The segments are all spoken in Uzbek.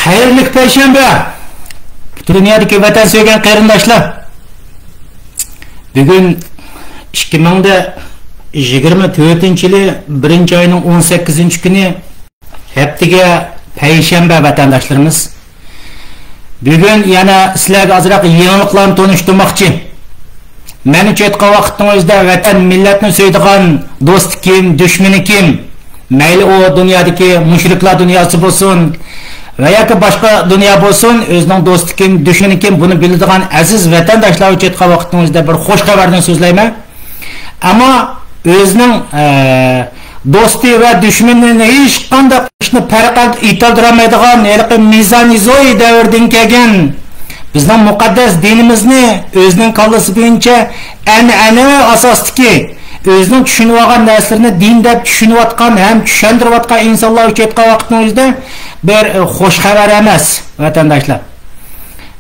Hayırlı Perşembe. Dünyadaki vatan söyleyen qarindoshlar. Bugün 2024-yili 1-oyning 18-kuni haftaga payshanba vatandaşlarımız. Bugün yana sizlarga azroq yangiliklarni tanishtirmoqchi. Men uchun aytgan vaqtning o'zida vatan millatni so'ydigan do'st kim, dushmani kim? Mayli o dunyodagi mushriklar dunyosi bo'lsin va yoki boshqa dunyo bo'lsin, o'zining do'sti kim, dushmani kim buni biladigan aziz vatandoshlar uchun aytgan vaqtning o'zida bir xush xabarni so'zlayman. Ammo o'zining do'sti va dushmanini hech qanday ishni farq etolmaydigan mizanizoy davrdan kelgan bizning muqaddas dinimizni o'zining qallasi bo'yicha an'ana asosdagi o'zining tushunib olgan narsalarni din deb tushunayotgan ham tushuntirayotgan insonlar uchun aytgan vaqtning o'zida bir xush xabar emas vatandoshlar.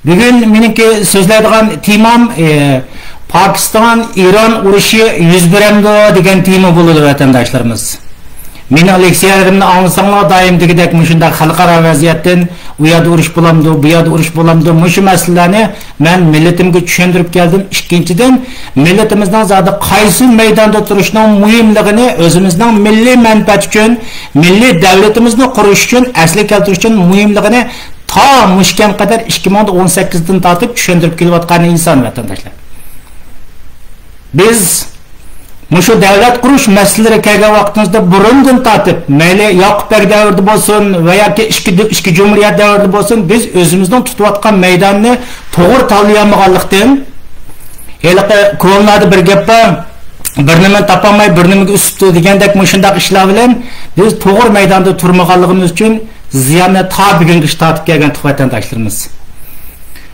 Bugun meniki so'zlaydigan temam Pakiston Iron urushi yuz beramdi degan tema bo'ladi vatandoshlarimiz. Meni leksiyalarimni anglasanglar doimdagidek shunday xalqaro vaziyatdan u yerda urush bo'lamdi, bu yerda urush bo'lamdi, shu masalalarni men millatimga tushuntirib keldim. Ikkinchidan, millatimizning zodi qaysi maydonda turishning muhimligini o'zimizning milliy manfaat uchun, milliy davlatimizni qurish uchun, asli keltirish uchun muhimligini ta mushkam qadar 2018 dan tortib tushuntirib kelayotgan inson vatandoshlar. Biz Muşu devlet kuruş meseleleri kelgan vaqtimizda burundan tortib, mayli Yoqub Bey davrida bo'lsin va yoki ikki Cumhuriyet davrida bo'lsin, biz o'zimizning tutayotgan maydonni to'g'ri tanlayolmaganlikdan, haliqi ko'nlarda bir gap bor, bir nima topolmay bir nimaga usibdi degandek shunday ishlar bilan biz to'g'ri maydonda turmaganligimiz uchun ziyonni ta bugunga tortib kelgan vatandoshlarimiz.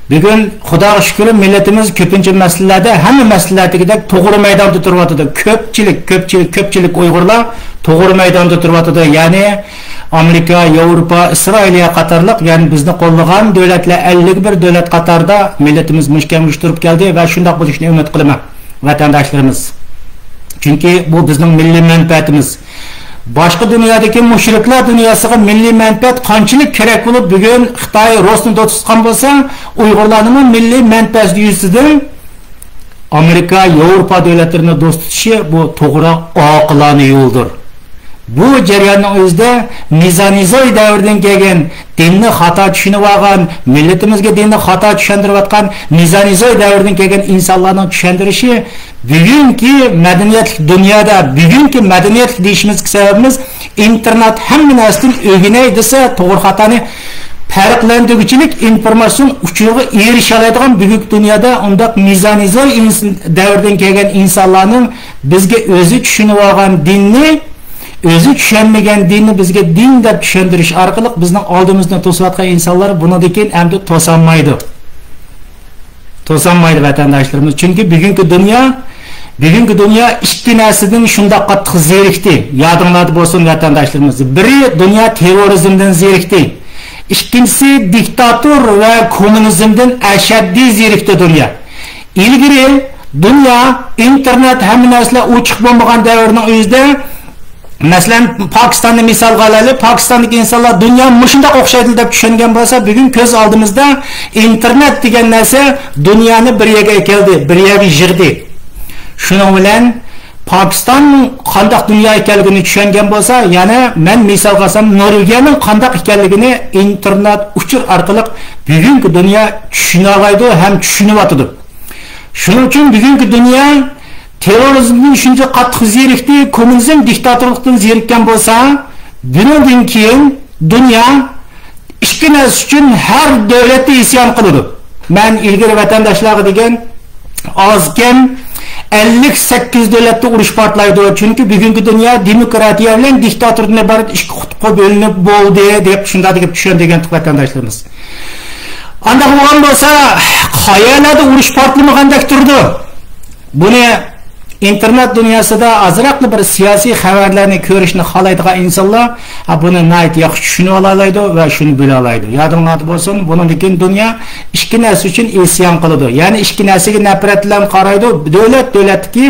Bugün Xudoga shukr millatimiz ko'pincha masalalarda, hamma masalalardagidek to'g'ri maydonda turyapti. Ko'pchilik Uyg'urlar to'g'ri maydonda turyapti. Ya'ni Amerika, Yevropa, Isroiliya qatorliq, ya'ni bizni qo'llagan davlatlar 51 davlat qatorida millatimiz mushkamga turib keldi va shunday bo'lishini umid qilaman vatandoshlarimiz. Chunki bu bizning milliy manfaatimiz. Başka dünyadaki müşrikler dünyasına milli menfaat qanchalik kerak bo'lib bugun Xitoy Rossni tutgan bo'lsa, Uyg'urlarning milli menfaati yüzünden Amerika, Yevropa davlatlarini do'st tutishi bu to'g'ri oqilona yo'ldir. Bu jarayonning o'zida mizanizoy davrdan kelgan dinni xato tushunib olgan, millatimizga dinni xato tushuntirayotgan mizanizoy davrdan kelgan insonlarning tushuntirishi bugungi madaniyatli dunyoda, bugungi madaniyat deyishimizga sababimiz internet hamma narsadan o'rganay desa to'g'ri xatoni farqlantiruvchilik informatsion uchuviga erisha oladigan bugungi dunyoda undaq mizanizoy davrdan kelgan insonlarning bizga o'zi tushunib olgan dinni, özü tushunmagan dinni bizga din deb tushuntirish orqali bizning oldimizda to'sayotgan insonlar bundan endi to'sanmaydi vatandoshlarimiz. Chunki bugungi dunyo ikki narsadan shunday qattiq zerikdi. Yodinglarda bo'lsin vatandoshlarimiz. Biri dunyo terrorizmdan zerikdi. Ikkinchisi diktator va kommunizmdan ashaddiy zerikdi dunyo. Ilgari dunyo internet hamma narsalar ochiq bo'lmagan davrning o'zida Mesela Pakistan'da misal alaylik, Pakistandagi insonlar dunyo mushunda o'xshaydi deb tushungan bo'lsa, bugun ko'z oldimizda internet degan narsa dunyoni bir yerga keldi, bir yerga yig'di. Shuning bilan Pakiston qanday dunyo ekanligini tushungan bo'lsa, yana men misal qilsam Norvegiyaning qanday ekanligini internet uchur orqali bugungi dunyo tushuna oladi ham tushunyapti. Shuning uchun bugungi dunyo terrorizmning shuncha qattiq zerikdi, kommunizm diktatorlikdan zerikkan bo'lsa, bundan keyin dunyo ikki narsa uchun har davlatga isyon qiladi. Men ilgari vatandoshlarga degan ozgan 58 davlatda urush portlaydi. Chunki bugungi dunyo demokratiya bilan diktatorlikdan iborat ikki qutbga bo'linib bo'ldi deb shunday deb tushungan vatandoshlarimiz. Anda bo'lgan bo'lsa, qayerlarda urush portlamagandek turdi. Buni internet dünyasida azroqli bir siyosiy xabarlarni ko'rishni xohlaydigan insonlar buni nayt yaxshi tushunib oladi va shuni bila oladi. Yodinglarda bo'lsin, bundan keyin dunyo ikki narsa uchun isyon qiladi. Ya'ni ikki narsaga nafrat bilan qaraydi. Davlatki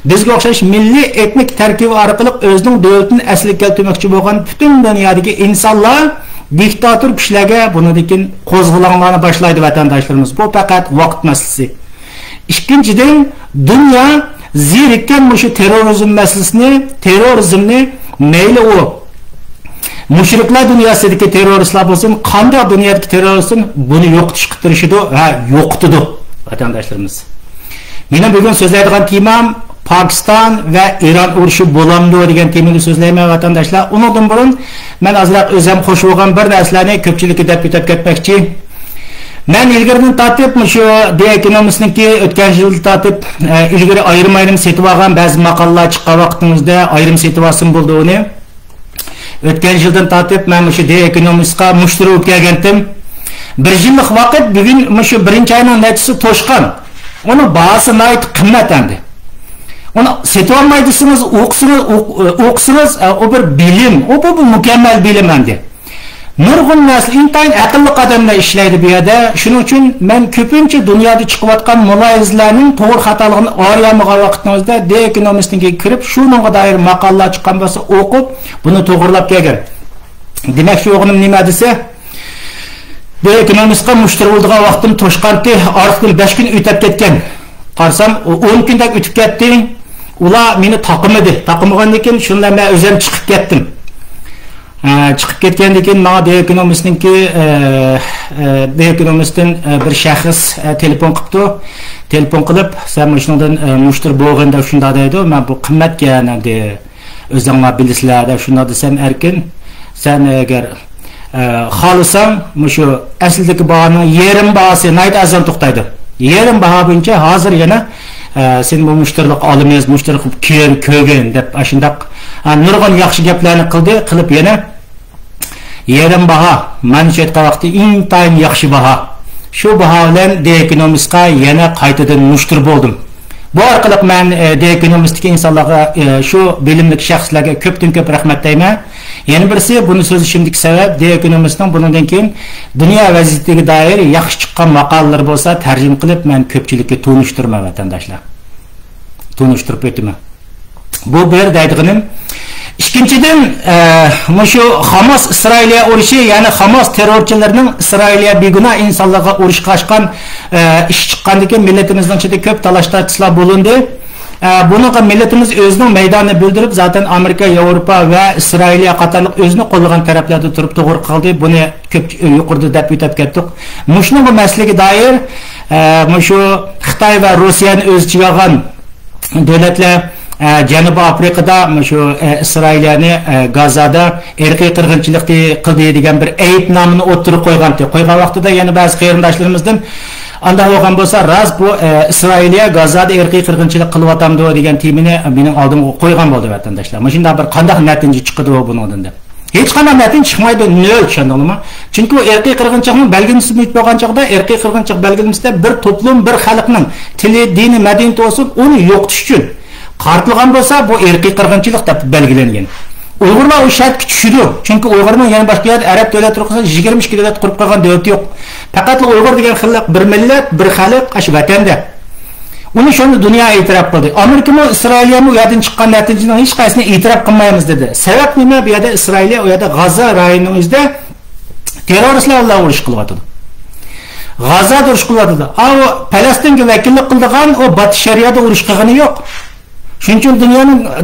bizga o'xshash milliy etnik tarkibi orqali o'zining davlatini asliga keltirmoqchi bo'lgan butun dunyodagi insonlar diktator kishilarga bundan qo'zg'olonlarni boshlaydi vatandoshlarimiz. Bu faqat vaqt masalasi. Ikkinchidan, dunyo zerikkan shu terrorizm masalasini, terrorizmni mayli u mushriklar dunyosidagi terroristlar bo'lsin, qanday dunyodagi terrorizm buni yo'qotishga tirishadi va yo'qotadi vatandoshlarimiz. Meni bugun so'zlaydigan temam Pakistan va Iran urushi bo'lamdi degan temani so'zlayman vatandoshlar. Undan burun men azroq o'zim qo'shib olgan bir narsalarni ko'pchilikka deb ketmoqchi. Men ilgaridan tartib shu The Economist'niki o'tgan yil tartib ilgari ayrim setib olgan ba'zi maqolalar chiqqan vaqtimizda ayrim setib olsin bo'ldi uni. O'tgan yildan tartib men shu The Economist'ga mushtari bo'lib kelgandim. Bir yillik vaqt bugun shu birinchi oyning natijasi to'shqan. Uni bahası nayt qimmatandi. Onu setib olmaydısınız, o'qisiniz, o bir bilim, o bu mükemmel bilim endi. Nurg'un nasl intayin aqlli qadamlar ishlaydi bu yerda. Shuning uchun men ko'pincha dunyoda chiqayotgan muloyizlarning to'g'ri xatoligini o'rganmagan vaqtimizda The Economist'ga kirib, shunga doir maqolalar chiqqan bo'lsa o'qib, buni to'g'rilab kelgan. Demak, shu o'g'lim nima desa, The Economist'ga mushtari bo'lgan vaqtim to'shqanti, ortiqdan 5 kun o'tib ketgan. Qarsam 10 kundak o'tib ketdi. Ular meni taqimadi. Taqimgandan keyin shunda men o'zim chiqib ketdim. Chiqib ketgandan keyin menga The Economist'dan bir shaxs telefon qilibdi. Telefon qilib, "Sen shundan mushtir bo'lganda shunda deydi, men bu qimmatga endi o'zinglar bilasizlar deb shunda desam erkin. Sen agar xohlasam, shu aslidagi bahoning yarim bahasi nayt azon to'xtaydi. Yarim baho bo'yicha hozir yana sen bu mushtirlik olamiz, mushtirlik ko'rgan deb ashundaq nurg'un yaxshi gaplarni qilib yana yarim baho mancha aytgan vaqtda intayin yaxshi baho. Shu baho bilan The Economist'ga yana qaytadan mushtir bo'ldim. Bu orqali men The Economist'dagi insonlarga, shu bilimli shaxslarga ko'pdan ko'p rahmat deyman. Yana birisi buni so'zlashimdagi sabab The Economist'ning bundan keyin dunyo vaziyatiga doir yaxshi chiqqan maqolalar bo'lsa tarjima qilib men ko'pchilikka tunishtirman vatandoshlar. Tunishtirib o'taman. Bu bir deydiganim. Ikkinchidan, shu Hamas Isroiliya urushi, ya'ni Hamas terrorchilarining Isroiliya begunoh insonlarga urushga ochgan ish chiqqandan keyin millatimizning ichida ko'p talash-tortishlar bo'lindi. Bunga millatimiz o'zining maydonini bildirib, zaten Amerika, Yevropa va Isroiliya qatorliq o'zini qo'llagan taraflarda turib to'g'ri qildi. Buni ko'p yuqorida deb o'tib ketdik. Mushning bu masalaga doir shu Xitoy va Rossiyani o'z ichiga olgan davlatlar Janubiy Afrikada shu Isroiliyani Gazada irqiy qirg'inchilik qildi degan bir aybnomani o'tirib qo'ygan vaqtida yana ba'zi qarindoshlarimizdan anda bo'lgan bo'lsa, raz bu Isroiliya Gazada irqiy qirg'inchilik qilyapti degan temini mening oldimga qo'ygan bo'ldi vatandoshlar. Mana shunday bir qanday natija chiqdi bundan deb. Hech qanday natija chiqmaydi, nol, tushundingizmi? Chunki u irqiy qirg'inchilikning belgisi bo'lgan chog'da irqiy qirg'inchilik belgisida bir to'plam, bir xalqning tili, dini, madaniyati bo'lsin, uni yo'qotish uchun qartilgan bo'lsa, bu irqiy qirg'inchilik deb belgilangan. Uyg'urlar o shartga tushdi. Chunki Uyg'urning yana boshqa arab davlatlari qilsa 22 davlat qurib qo'ygan davlat yo'q. Faqat Uyg'ur degan xalq bir millat, bir xalq, ash vatanda. Uni shuni dunyo e'tirof qildi. Amerika va Isroiliya bu yerdan chiqqan natijaning hech qaysini e'tirof qilmaymiz dedi. Sabab nima? Bu yerda Isroiliya, u yerda G'azo rayonining o'zida terroristlar bilan urush qilyapti. G'azoda urush qilyapti. Falastinga vakillik qildigan o Batı Şeria'da urush qilgani yo'q. Shuning uchun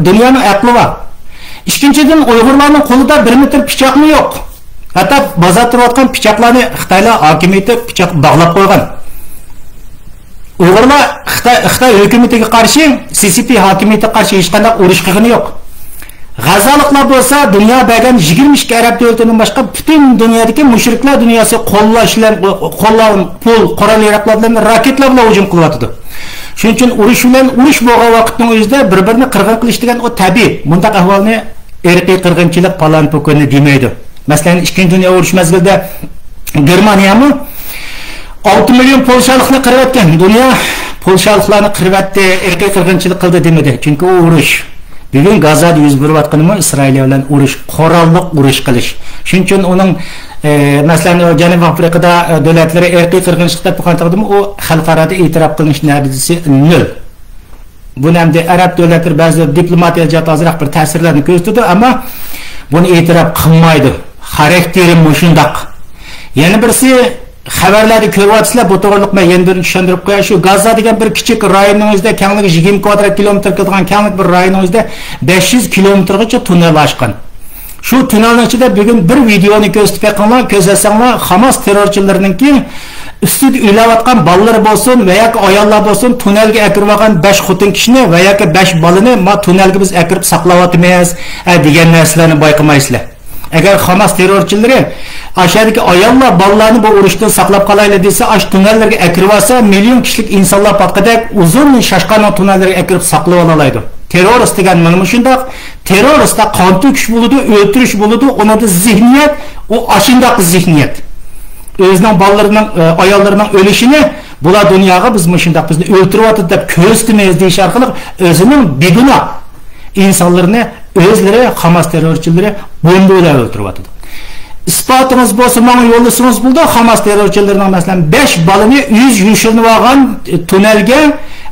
dunyoning aqli bor. İkinchidan, Uyg'urlarning qo'lida 1 metr pichoqmi yo'q. Hatto bozor turayotgan pichoqlarni Xitoylar hokimiyati pichoq bog'lab qo'ygan. Uyg'urlar Xitoy hukumatiga qarshi, CCP hokimiyatiga qarshi hech qanday urush qilgani yo'q. G'azoliklar bo'lsa, dunyo bergan 22 arab davlatining boshqa butun dunyodagi mushriklar dunyosi qo'llashlar, pul, qurol-yarog'lar bilan raketlar bilan hujum qilyapti. Shuning uchun urush bilan urush bo'lgan vaqtning o'zida bir-birini qirg'in qilish degan o tabiiy. Bundaq ahvolni irqiy qirg'inchilik falan po'koni demaydi. Masalan, 2-Dunyo urushi mazgilida Germaniyami 6 million polshalikni qirib o'tgan. Dunyo polshaliklarni qirib o'tdi, irqiy qirg'inchilik qildi demadi. Chunki u urush bugun Gazada yuz berayotganimi Isroiliya bilan urush, qurolli urush qilish. Shuning uchun uning masalan Janubiy Afrikada davlatlari irqiy qirg'inchilik deb qo'ygandigimi, u xalqaro e'tirof qilinish natijasi nol. Buni hamda arab davlatlari ba'zi diplomatiya jihatdan ozroq bir ta'sirlarni ko'rsatdi, ammo buni e'tirof qilmaydi. xarakteri mushundaq. Yana birisi xabarlarda ko'ryapsizlar, bu to'g'riliq men yana bir tushuntirib qo'yay. Shu Gaza degan bir kichik rayonning o'zida kengligi 20 kvadrat kilometr bo'lgan kenglik bir rayonning o'zida 500 kilometrgacha tunnel ochgan. Shu tunnelning ichida bugun bir videoni ko'rsatib qo'yganlar, ko'rsatsanlar Hamas terrorchilarininki ustida o'layotgan bolalar bo'lsin va yoki ayollar bo'lsin, tunnelga akirib olgan 5 xotin kishini va yoki 5 bolani ma tunnelga biz akirib saqlayotimiz degan narsalarni bayqamaysizlar. Agar Hamas terrorchilari aşağıdaki ayollar bolalarni bu urushdan saqlab qolaylar desa, ash tunnellarga akirib olsa, million kishilik insonlar patqadak uzun shashqan tunnellarga akirib saqlab olaydi. Terörist degan mana shundoq, teröristda qon to'kish bo'ladi, o'ldirish bo'ladi, uning zihniyat, o ashindaq zihniyat. O'zining bolalarining, ayollarining o'lishini bular dunyoga biz shundoq bizni o'ltiryapti deb ko'rsatmaymiz deyish orqali o'zining begunoh insonlarni o'zlari Hamas terrorchilari bombalar o'ltiryapti. İspatınız bo'lsa, mana yo'llasangiz bo'ldi, Hamas terrorchilarining masalan 5 balani 100 yushirinib olgan tunnelga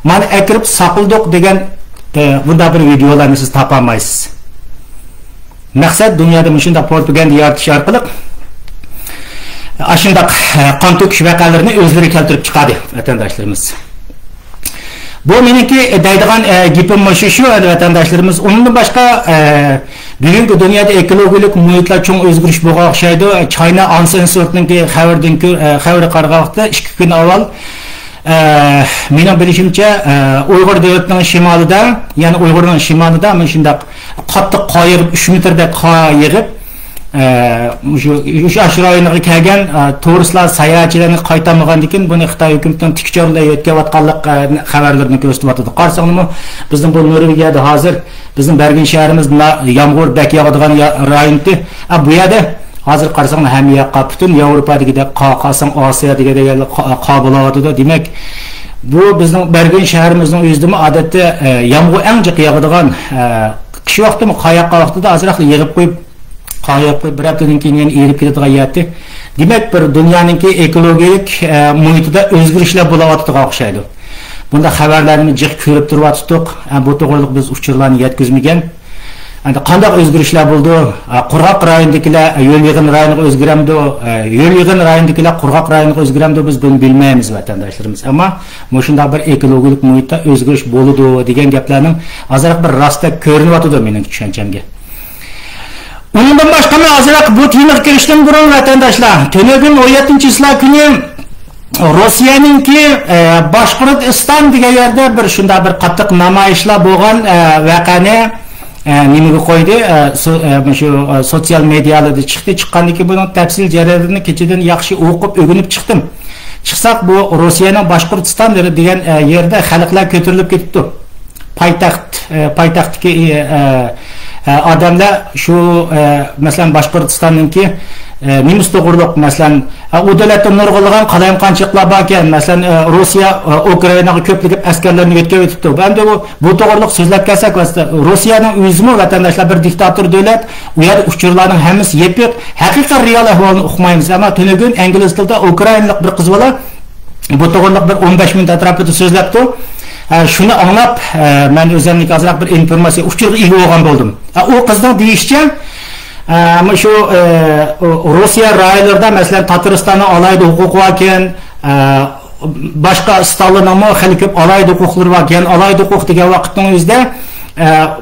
mana akirib saqildik degan bunda bir videolarni siz topolmaysiz. Maqsad dunyoda shunday propaganda yaratish orqali ashundaq qon to'kish voqealarini o'zlari keltirib chiqadi vatandoshlarimiz. Bu meniki deydigan gapim shu vatandoshlarimiz. Undan boshqa bugungi dunyoda ekologik muhitlar cho'ng o'zgarish bo'lgan o'xshaydi. China Ansa institutining xabari qargan vaqtda 2 kun avval mening bilishimcha Uyg'ur davlatining shimolida, ya'ni Uyg'urning shimolida men shundaq qattiq qoyirib 3 metrda qoyirib shu ashroyiniga kelgan turistlar sayohatchilarni qaytarmagandan keyin buni Xitoy hukumatining tikchorlar yetkazayotganlik xabarlarini ko'rsatyapti. Qarasangmi, bizning bu Norvegiyada hozir bizning Bergen shahrimiz yomg'ir bak yog'adigan rayonda, bu yerda hozir qarasangmi hamma yoqqa butun Yevropadagidek qolsang Osiyo degan qobilatida, demak bu bizning Bergen shahrimizning o'zida odatda yomg'ir eng jiq yog'adigan qish vaqtida qayoqqa vaqtida azroq yig'ib qo'yib bir haftadan keyin yana erib ketadigan yerda. Demak bir dunyoning ekologik muhitida o'zgarishlar bo'layotganiga o'xshaydi. Bunda xabarlarni jiq ko'rib turibdik. Bu to'g'riliq biz uchurlarni yetkazmagan. Endi qanday o'zgarishlar bo'ldi? Qurg'oq rayonidagilar yo'l yig'in rayoniga o'zgaramdi, yo'l yig'in rayonidagilar qurg'oq rayoniga o'zgaramdi, biz buni bilmaymiz vatandoshlarimiz. Ammo shunday bir ekologik muhitda o'zgarish bo'ladi degan gaplarning azroq bir rostda ko'rinyapti mening tushunchamga. Bundan başqa men azroq bu temaga kirishdan burun vatandoshlar, tunugun 17-siyla kuni Rossiyaninki Boshqirdiston degan yerda bir shunday bir qattiq namoyishlar bo'lgan voqeani nimaga qo'ydi? Shu sotsial medialarda chiqqandan keyin buning tafsil jarayonini kechadan yaxshi o'qib o'rganib chiqdim. Chiqsak bu Rossiyaning Boshqirdiston degan yerda xalqlar ko'tarilib ketibdi. Poytaxtdagi adamlar şu mesela Boshqirdistonninki nemis to'g'riliq masalan u davlatda nurg'ilgan qalayim qanchaqlar bor ekan, masalan Rossiya Ukrainaga ko'pligib askarlarni yetkazib o'tibdi. Endi bu to'g'riliq so'zlab kelsak, Rossiyaning o'zimi vatandoshlar bir diktator davlat, u yer uchurlarning hammasi yepiq, haqiqiy real ahvolni uqmaymiz. Ammo tunugun ingliz tilida Ukrainalik bir qiz bola bu to'g'riliq bir 15 minut atrofida so'zlabdi. Şunu anlap, ben özellikle azrak bir informasyon uçurga ega bo'lgan bo'ldim. O qizning deyishicha, şu Rossiya rayonlarida masalan Tataristonda alayda huquq bor ekan, boshqa Stalinning hali ko'p alayda huquqlari bor ekan, alayda huquq degan vaqtning o'zida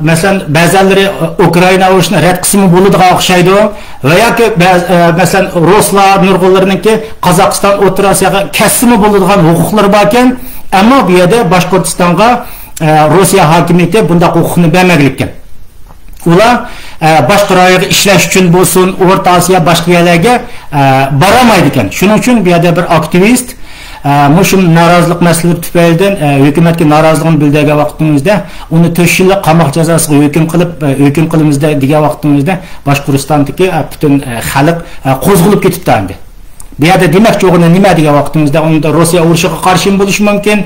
masalan ba'zilari Ukraina urushini rad qismi bo'ladigan o'xshaydi va yoki masalan Ruslar nurg'unlarningki Qozog'iston O'rta Osiyoga kasimi bo'ladigan huquqlari bor ekan. Ammo bu yerda Boshqirdistonga Rossiya hokimiyati bunday huquqni bermagan ekan. Ular boshqa rayonga ishlash uchun bo'lsin, O'rta Osiyo boshqa yerlarga boramaydi ekan. Shuning uchun bu yerda bir aktivist mushum norozilik masalalari tufaylidan hukumatga noroziligini bildirgan vaqtimizda uni 4 yillik qamoq jazosiga hukm qilamiz degan vaqtimizda Boshqirdistondagi butun xalq qo'zg'alib ketibdi endi. Bu yerda demakchi o'g'ini nima degan vaqtimizda unda Rossiya urushiga qarshi bo'lishi mumkin.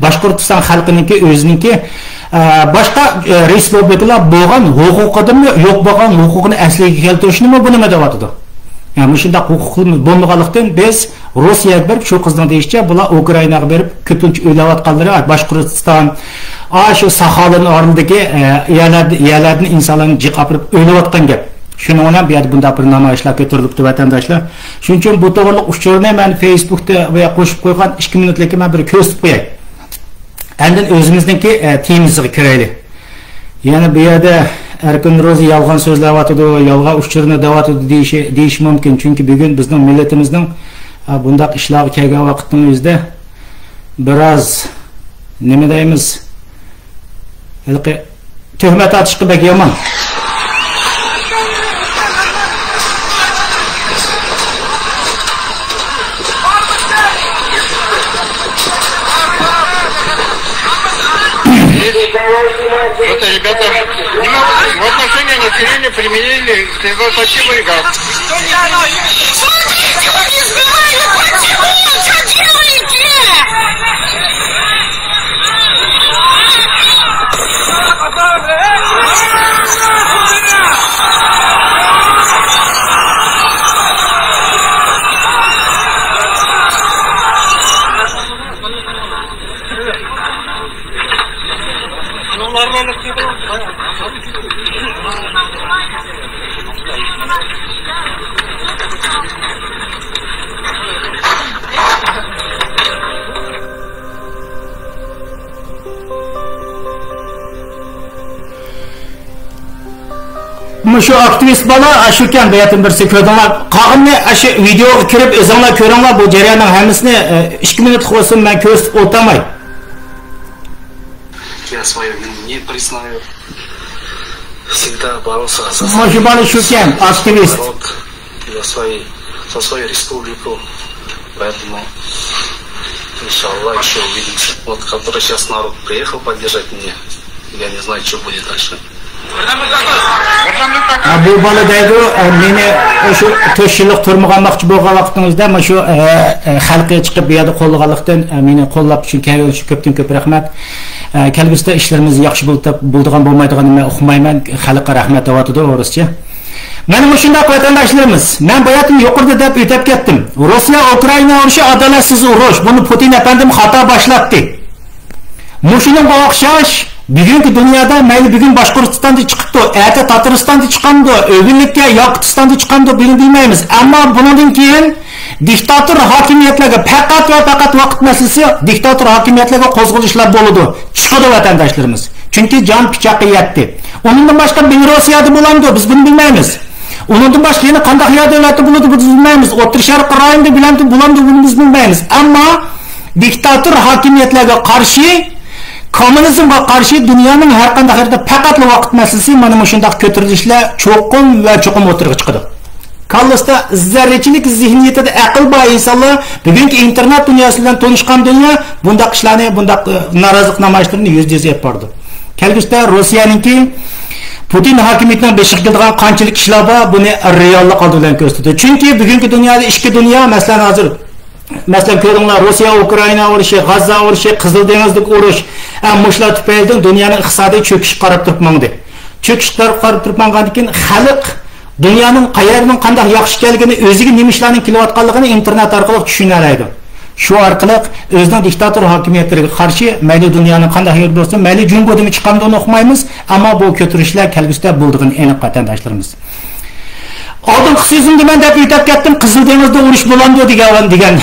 Boshqirdiston xalqininki o'ziniki boshqa respublikalar bo'lgan huquqidimi yo'q bo'lgan huquqini asliga keltirishni buni nima deyotdi? Yani shunday huquqimiz bo'lmaganlikdan biz Rossiyaga berib shu qizning deyishicha bular Ukrainaga berib ko'pincha o'ylayotganlari Boshqirdiston shu Saxalin o'rnidagi yerlarni insonlarni jiqapirib o'ylayotgan gap. Shuning bilan bu yerda bunday bir namoyishlar ko'tarilibdi vatandoshlar. Shuning uchun bu to'g'riliq uchurni men Facebookda va qo'shib qo'ygan 2 minutlik men bir ko'rsatib qo'yay. Endi o'zimizniki temizga kiraylik. Yana bu yerda Erkin Ro'zi yolg'on so'zlayotdi, yolg'on uchurni deyotdi deyish mumkin. Chunki bugun bizning millatimizning bundaq ishlarga kelgan vaqtning o'zida biroz nima deymiz? Tuhmat atishga bek yomon. Это, ребята, в отношении населения применили стрелковый газ. Şu aktivist bana aşırken beyatin bir sekreterler qağımni aşı videoga kirib o'zinglar ko'ringlar bu jarayonning hammasini 2 minut qo'ysin men ko'rsatib o'tamay. Я свое не признаю. Всегда боролся за активист. народ, за свою республику. Поэтому, иншаллах, еще увидимся. Вот, который сейчас народ приехал поддержать меня, я не знаю, что будет дальше. Bu boladagi meni shu 4 yillik turmaganmoqchi bo'lgan vaqtingizda mana shu xalqqa chiqib bu yerda qo'llaganlikdan meni qo'llab uchun kelganish uchun ko'p rahmat. Kelgusida ishlarimiz yaxshi bo'ladigan bo'lmaydiganini men uqmayman. Xalqqa rahmat deyotdi o'rischa. Mana shunday vatandoshlarimiz, men bu yerda yuqorida deb o'tib ketdim. Rossiya Ukraina urushi adolatsiz urush. Buni Putin efendim xato boshlatdi. Mushuning o'xshash bugungi dunyoda mayli bugun Boshqirdistonda chiqibdi, erta Tataristonda chiqamdi, O'g'illikka Yoqutistonda chiqamdi bilmaymiz. Ammo bundan keyin diktator hokimiyatlarga faqat vaqt masalasi diktator hokimiyatlarga qo'zg'alishlar bo'ladi. Chiqadi vatandoshlarimiz. Chunki jon pichoqqa yetdi. Undan boshqa Belarusiyada bo'ladi, biz buni bilmaymiz. Undan boshqa yana qanday davlatda bo'ladi biz bilmaymiz. O'rta Sharq rayonida bo'ladi, buni biz bilmaymiz. Ammo diktator hokimiyatlarga qarshi kommunizmga qarshi dunyoning har qanday yerda faqat vaqt masalasi mana shunday ko'tarilishlar cho'qim va cho'qim o'tirib chiqadi. Kallasda zarrachilik zihniyatida aql bor insonlar bugungi internet dunyosi bilan tanishgan dunyo bundaq ishlarni, bundaq norozilik namoyishlarini yuz-yuz yapardi. Kelgusida Rossiyaningki Putin hokimiyatidan beshiq kelgan qanchalik ishlar bor, buni reallik oldi bilan ko'rsatdi. Chunki bugungi dunyoda ikki dunyo, masalan hozir Mesela ko'ringlar Rossiya Ukraina urushi, G'azza urushi, Qizil dengizdagi urush, mushlar tufayli dunyoning iqtisodiy cho'kishi qarab turibmandi. Cho'kishlar qarab turibmandan keyin xalq dunyoning qayerdan qanday yaxshi kelganini, o'ziga nima ishlarning kelayotganligini internet orqali tushuna oladi. Shu orqali o'zining diktator hokimiyatlariga qarshi mayli dunyoning qanday yer bo'lsin, mayli Jungodan chiqqandan o'qmaymiz, ammo bu ko'tirishlar kelgusida bo'ldig'ini aniq vatandoshlarimiz. Oldin so'zimda men deb aytib ketdim, Qizil dengizda urush bo'landi degan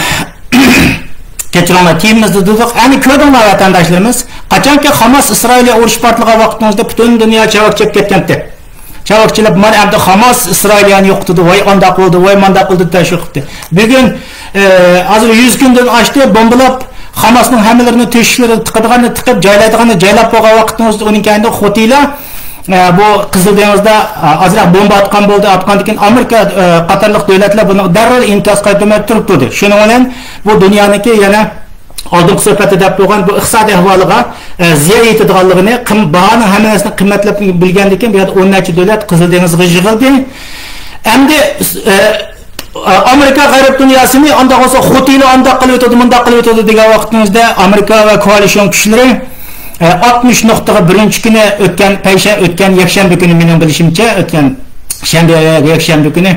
kechiringlar kiyimimizni dedik. Ani ko'rdinglar vatandoshlarimiz, qachonki Hamas Isroilga urush portlagan vaqtimizda butun dunyo chavak chekib ketgandi. Chavakchilar mana endi Hamas Isroilni yo'qotdi, voy onda qildi, voy manda qildi tashviq qildi. Bugun hozir 100 kundan oshdi, bombalab Hamasning hamalarini teshishlarini tiqib joylaydiganini joylab qo'ygan vaqtimizda uning kayinda Hutiylar bu Qizil dengizda azroq bomba atgan bo'ldi. Atgandan keyin Amerika qatorliq davlatlar buni darrov imtiyoz qaytarmay turibdi. Shuning bilan bu dunyoniki yana oldingi suhbatda deb qo'ygan bu iqtisodiy ahvoliga ziyon yetadiganligini, bahoni hammasini qimmatlab bilgandan keyin bu yerda 10 necha davlat Qizil dengizga yig'ildi. Endi Amerika g'arb dunyosini unda bo'lsa Hutiylar unda qilib o'tadi, bunda qilib o'tadi degan vaqtimizda Amerika va koalitsiyon kuchlari 60 nuqtaga birinchi kuni o'tgan yakshanba kuni mening bilishimcha o'tgan yakshanba kuni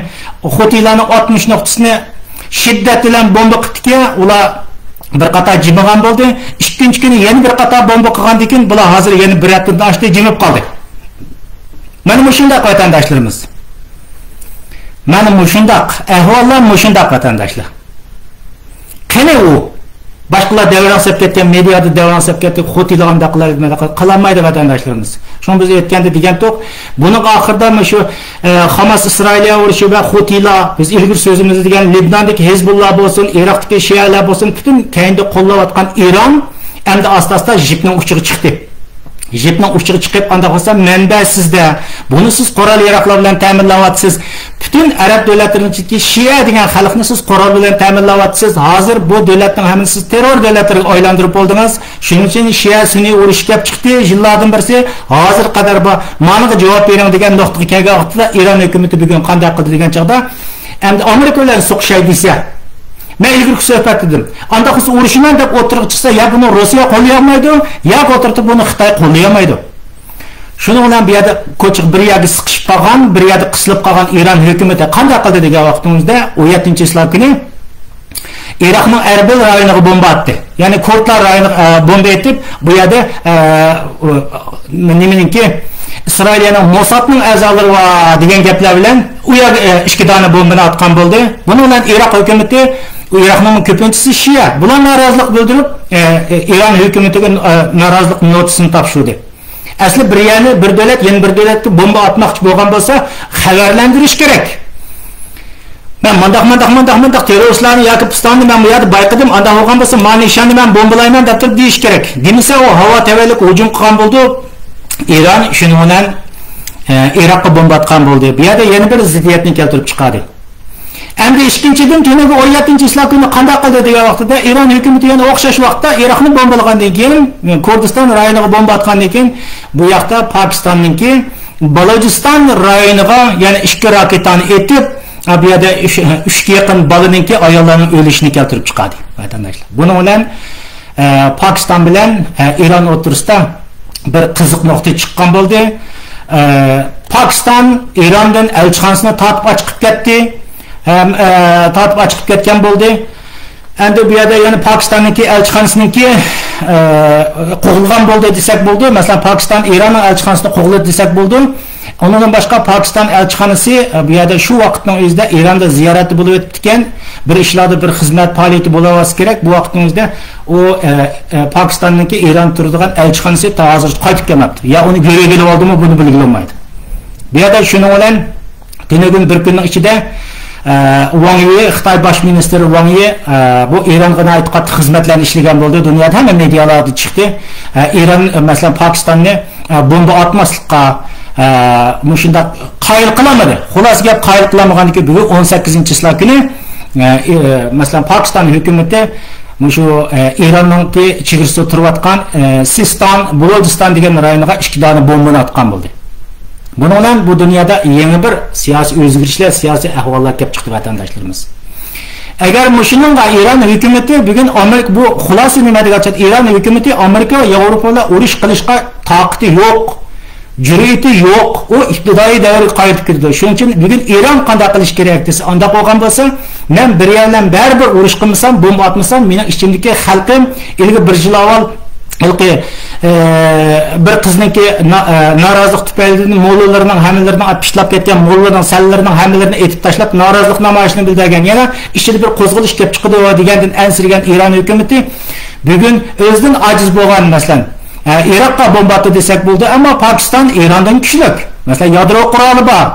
Hutiylarning 60 nuqtasini shiddat bilan bomba qildi. Ular bir qator jimigan bo'ldi. Ikkinchi kuni yana bir qator bomba qilgandan keyin bular hozir yana bir haftadan oshdi jimib qoldi. Mana bu shunday vatandoshlarimiz. Mana mushundaq ahvollar mushundaq vatandoshlar. Qani u boshqalar davransab ketgan, mediada davransab ketdi, xo'tilarni qilolmaydi vatandoshlarimiz. Shuni biz aytganda degan to'q, buning oxirida shu Hamas Isroilga urushi va xo'tilar, biz ilgir so'zimizda degan Libnondagi Hezbollah bo'lsin, Iroqdagi Shialar bo'lsin, butun keyinda qo'llayotgan Iron endi asta-asta jipning uchiga chiqdi. Jipning uchiga chiqib, anda bo'lsa manba sizda. Buni siz qurol yaroqlar bilan ta'minlayapsiz. Bütün Arab devletlerinin ciddi Şia degan xalqni siz qurol bilan ta'minlayapsiz. Hozir bu devletning hammasi siz terror devletlariga aylantirib oldingiz. Shuning uchun Şia Sunni urush kelib chiqdi. Yillardan birisi hozir qadar bu maniga javob bering degan nuqtaga kelgan vaqtda Iron hukumatı bugun qanday qildi degan chaqda endi Amerika bilan so'qishay desa, men ilgari suhbat edim. Anda siz urushman deb o'tirib chiqsa, ya buni Rossiya qo'llayolmaydi, ya o'tirib buni Xitoy qo'llayolmaydi. Shuning bilan bu yerda ko'chiq bir yerga siqishib qolgan, bir yerda qisilib qolgan Iron hukumatı qanday qildi degan vaqtimizda 17-iyul kuni Iroqning Erbil rayoniga bomba atdi. Ya'ni Kurdlar rayoniga bomba etib, bu yerda nimaninki Isroilning Mossadning a'zolari va degan gaplar bilan u yerga 2 dona bombani atgan bo'ldi. Buni bilan Iroq hukumatı Iroqning ko'pinchisi Shia. Bular norozilik bildirib, Iron hukumatiga norozilik notisini topshirdi. Asli bir yerni bir davlat yana bir davlatga bomba atmoqchi bo'lgan bo'lsa, xabarlantirish kerak. Men mandaq terroristlarni yoki pistonni men bu yerda bayqadim, anda bo'lgan bo'lsa, meni ishonni men bombalayman deb turib deyish kerak. Demasa u havo tavallik hujum qilgan bo'ldi. Iron shuning bilan Iroqqa bomba atgan bo'ldi. Bu yerda yana bir ziddiyatni keltirib chiqadi. Endi ikkinchidan tungi 17-iyul kuni qanday qildi degan vaqtida Iron hukumatı yana o'xshash vaqtda Iroqni bombalagandan keyin, Kurdiston rayoniga bomba atgandan keyin bu yoqda Pokistonningki Balojiston rayoniga yana 2 raketani etib, bu yerda 3 yaqin bolaninki ayollarning o'lishini keltirib chiqadi vatandoshlar. Buni bilan Pokiston bilan Iron o'rtasida bir qiziq nuqta chiqqan bo'ldi. Pokiston Irondan elchixonasini tortib chiqib ketdi. Tortib chiqib ketgan bo'ldi. Endi bu yerda yana Pokistonniki elchixonasiniki qo'g'ilgan bo'ldi desak bo'ldi. Masalan, Pokiston Ironning elchixonasini qo'g'ildi desak bo'ldi. Ondan boshqa Pokiston elchixonasi bu yerda shu vaqtning o'zida Ironda ziyorati bo'lib o'tibdi ekan. Bir ishlarda bir xizmat faoliyati bo'laversa kerak. Bu vaqtning o'zida u Pokistonniki Iron turadigan elchixonasi hozir qaytib kelmabdi. Ya uni ko'rib oldimi, buni bilgili olmaydi. Bu yerda shuning bilan tunugun bir kunning ichida Wang Yi, Xitoy bosh ministri Wang Yi bu Ironga oid qattiq xizmatlarni ishlagan bo'ldi. Dunyoda hamma medialarda chiqdi. Iron masalan Pokistonni bomba atmaslikqa shunda qoyil qilmadi. Xulosa gap qoyil qilmaganiki bugun 18-iyul kuni masalan Pokiston hukumatı shu Ironningki chegarasida turayotgan Siston, Balojiston degan rayoniga 2 dona bombani atgan bo'ldi. Bunun bilan bu dunyoda yangi bir siyosiy o'zgarishlar, siyosiy ahvollar kelib chiqdi vatandoshlarimiz. Agar mushuninga Iron hukumatı bugun Amerika bu xulosa nima degan Iron hukumatı Amerika va Yevropa bilan urush qilishga toqati yo'q, jur'ati yo'q. U ibtidoiy davrga qaytib kirdi. Shuning uchun bugun Iron qanday qilish kerak desa, unda bo'lgan bo'lsa, men bir yerdan baribir urush qilmasam, bomba atmasam, mening ichimdagi xalqim ilgi bir yil avval bir qizniki norozilik tufayli mo'llalarning hammalarni pishlab ketgan mo'llalarning sallarining hammalarini etib tashlab norozilik namoyishini bildirgan, yana ichida bir qo'zg'alish kelib chiqdi degandan ansirgan Iron hukumatı bugun o'zidan ojiz bo'lgan, masalan Iroqqa bomba atdi desak bo'ldi, ammo Pokiston Irondan kuchli. Masalan yadro quroli bor.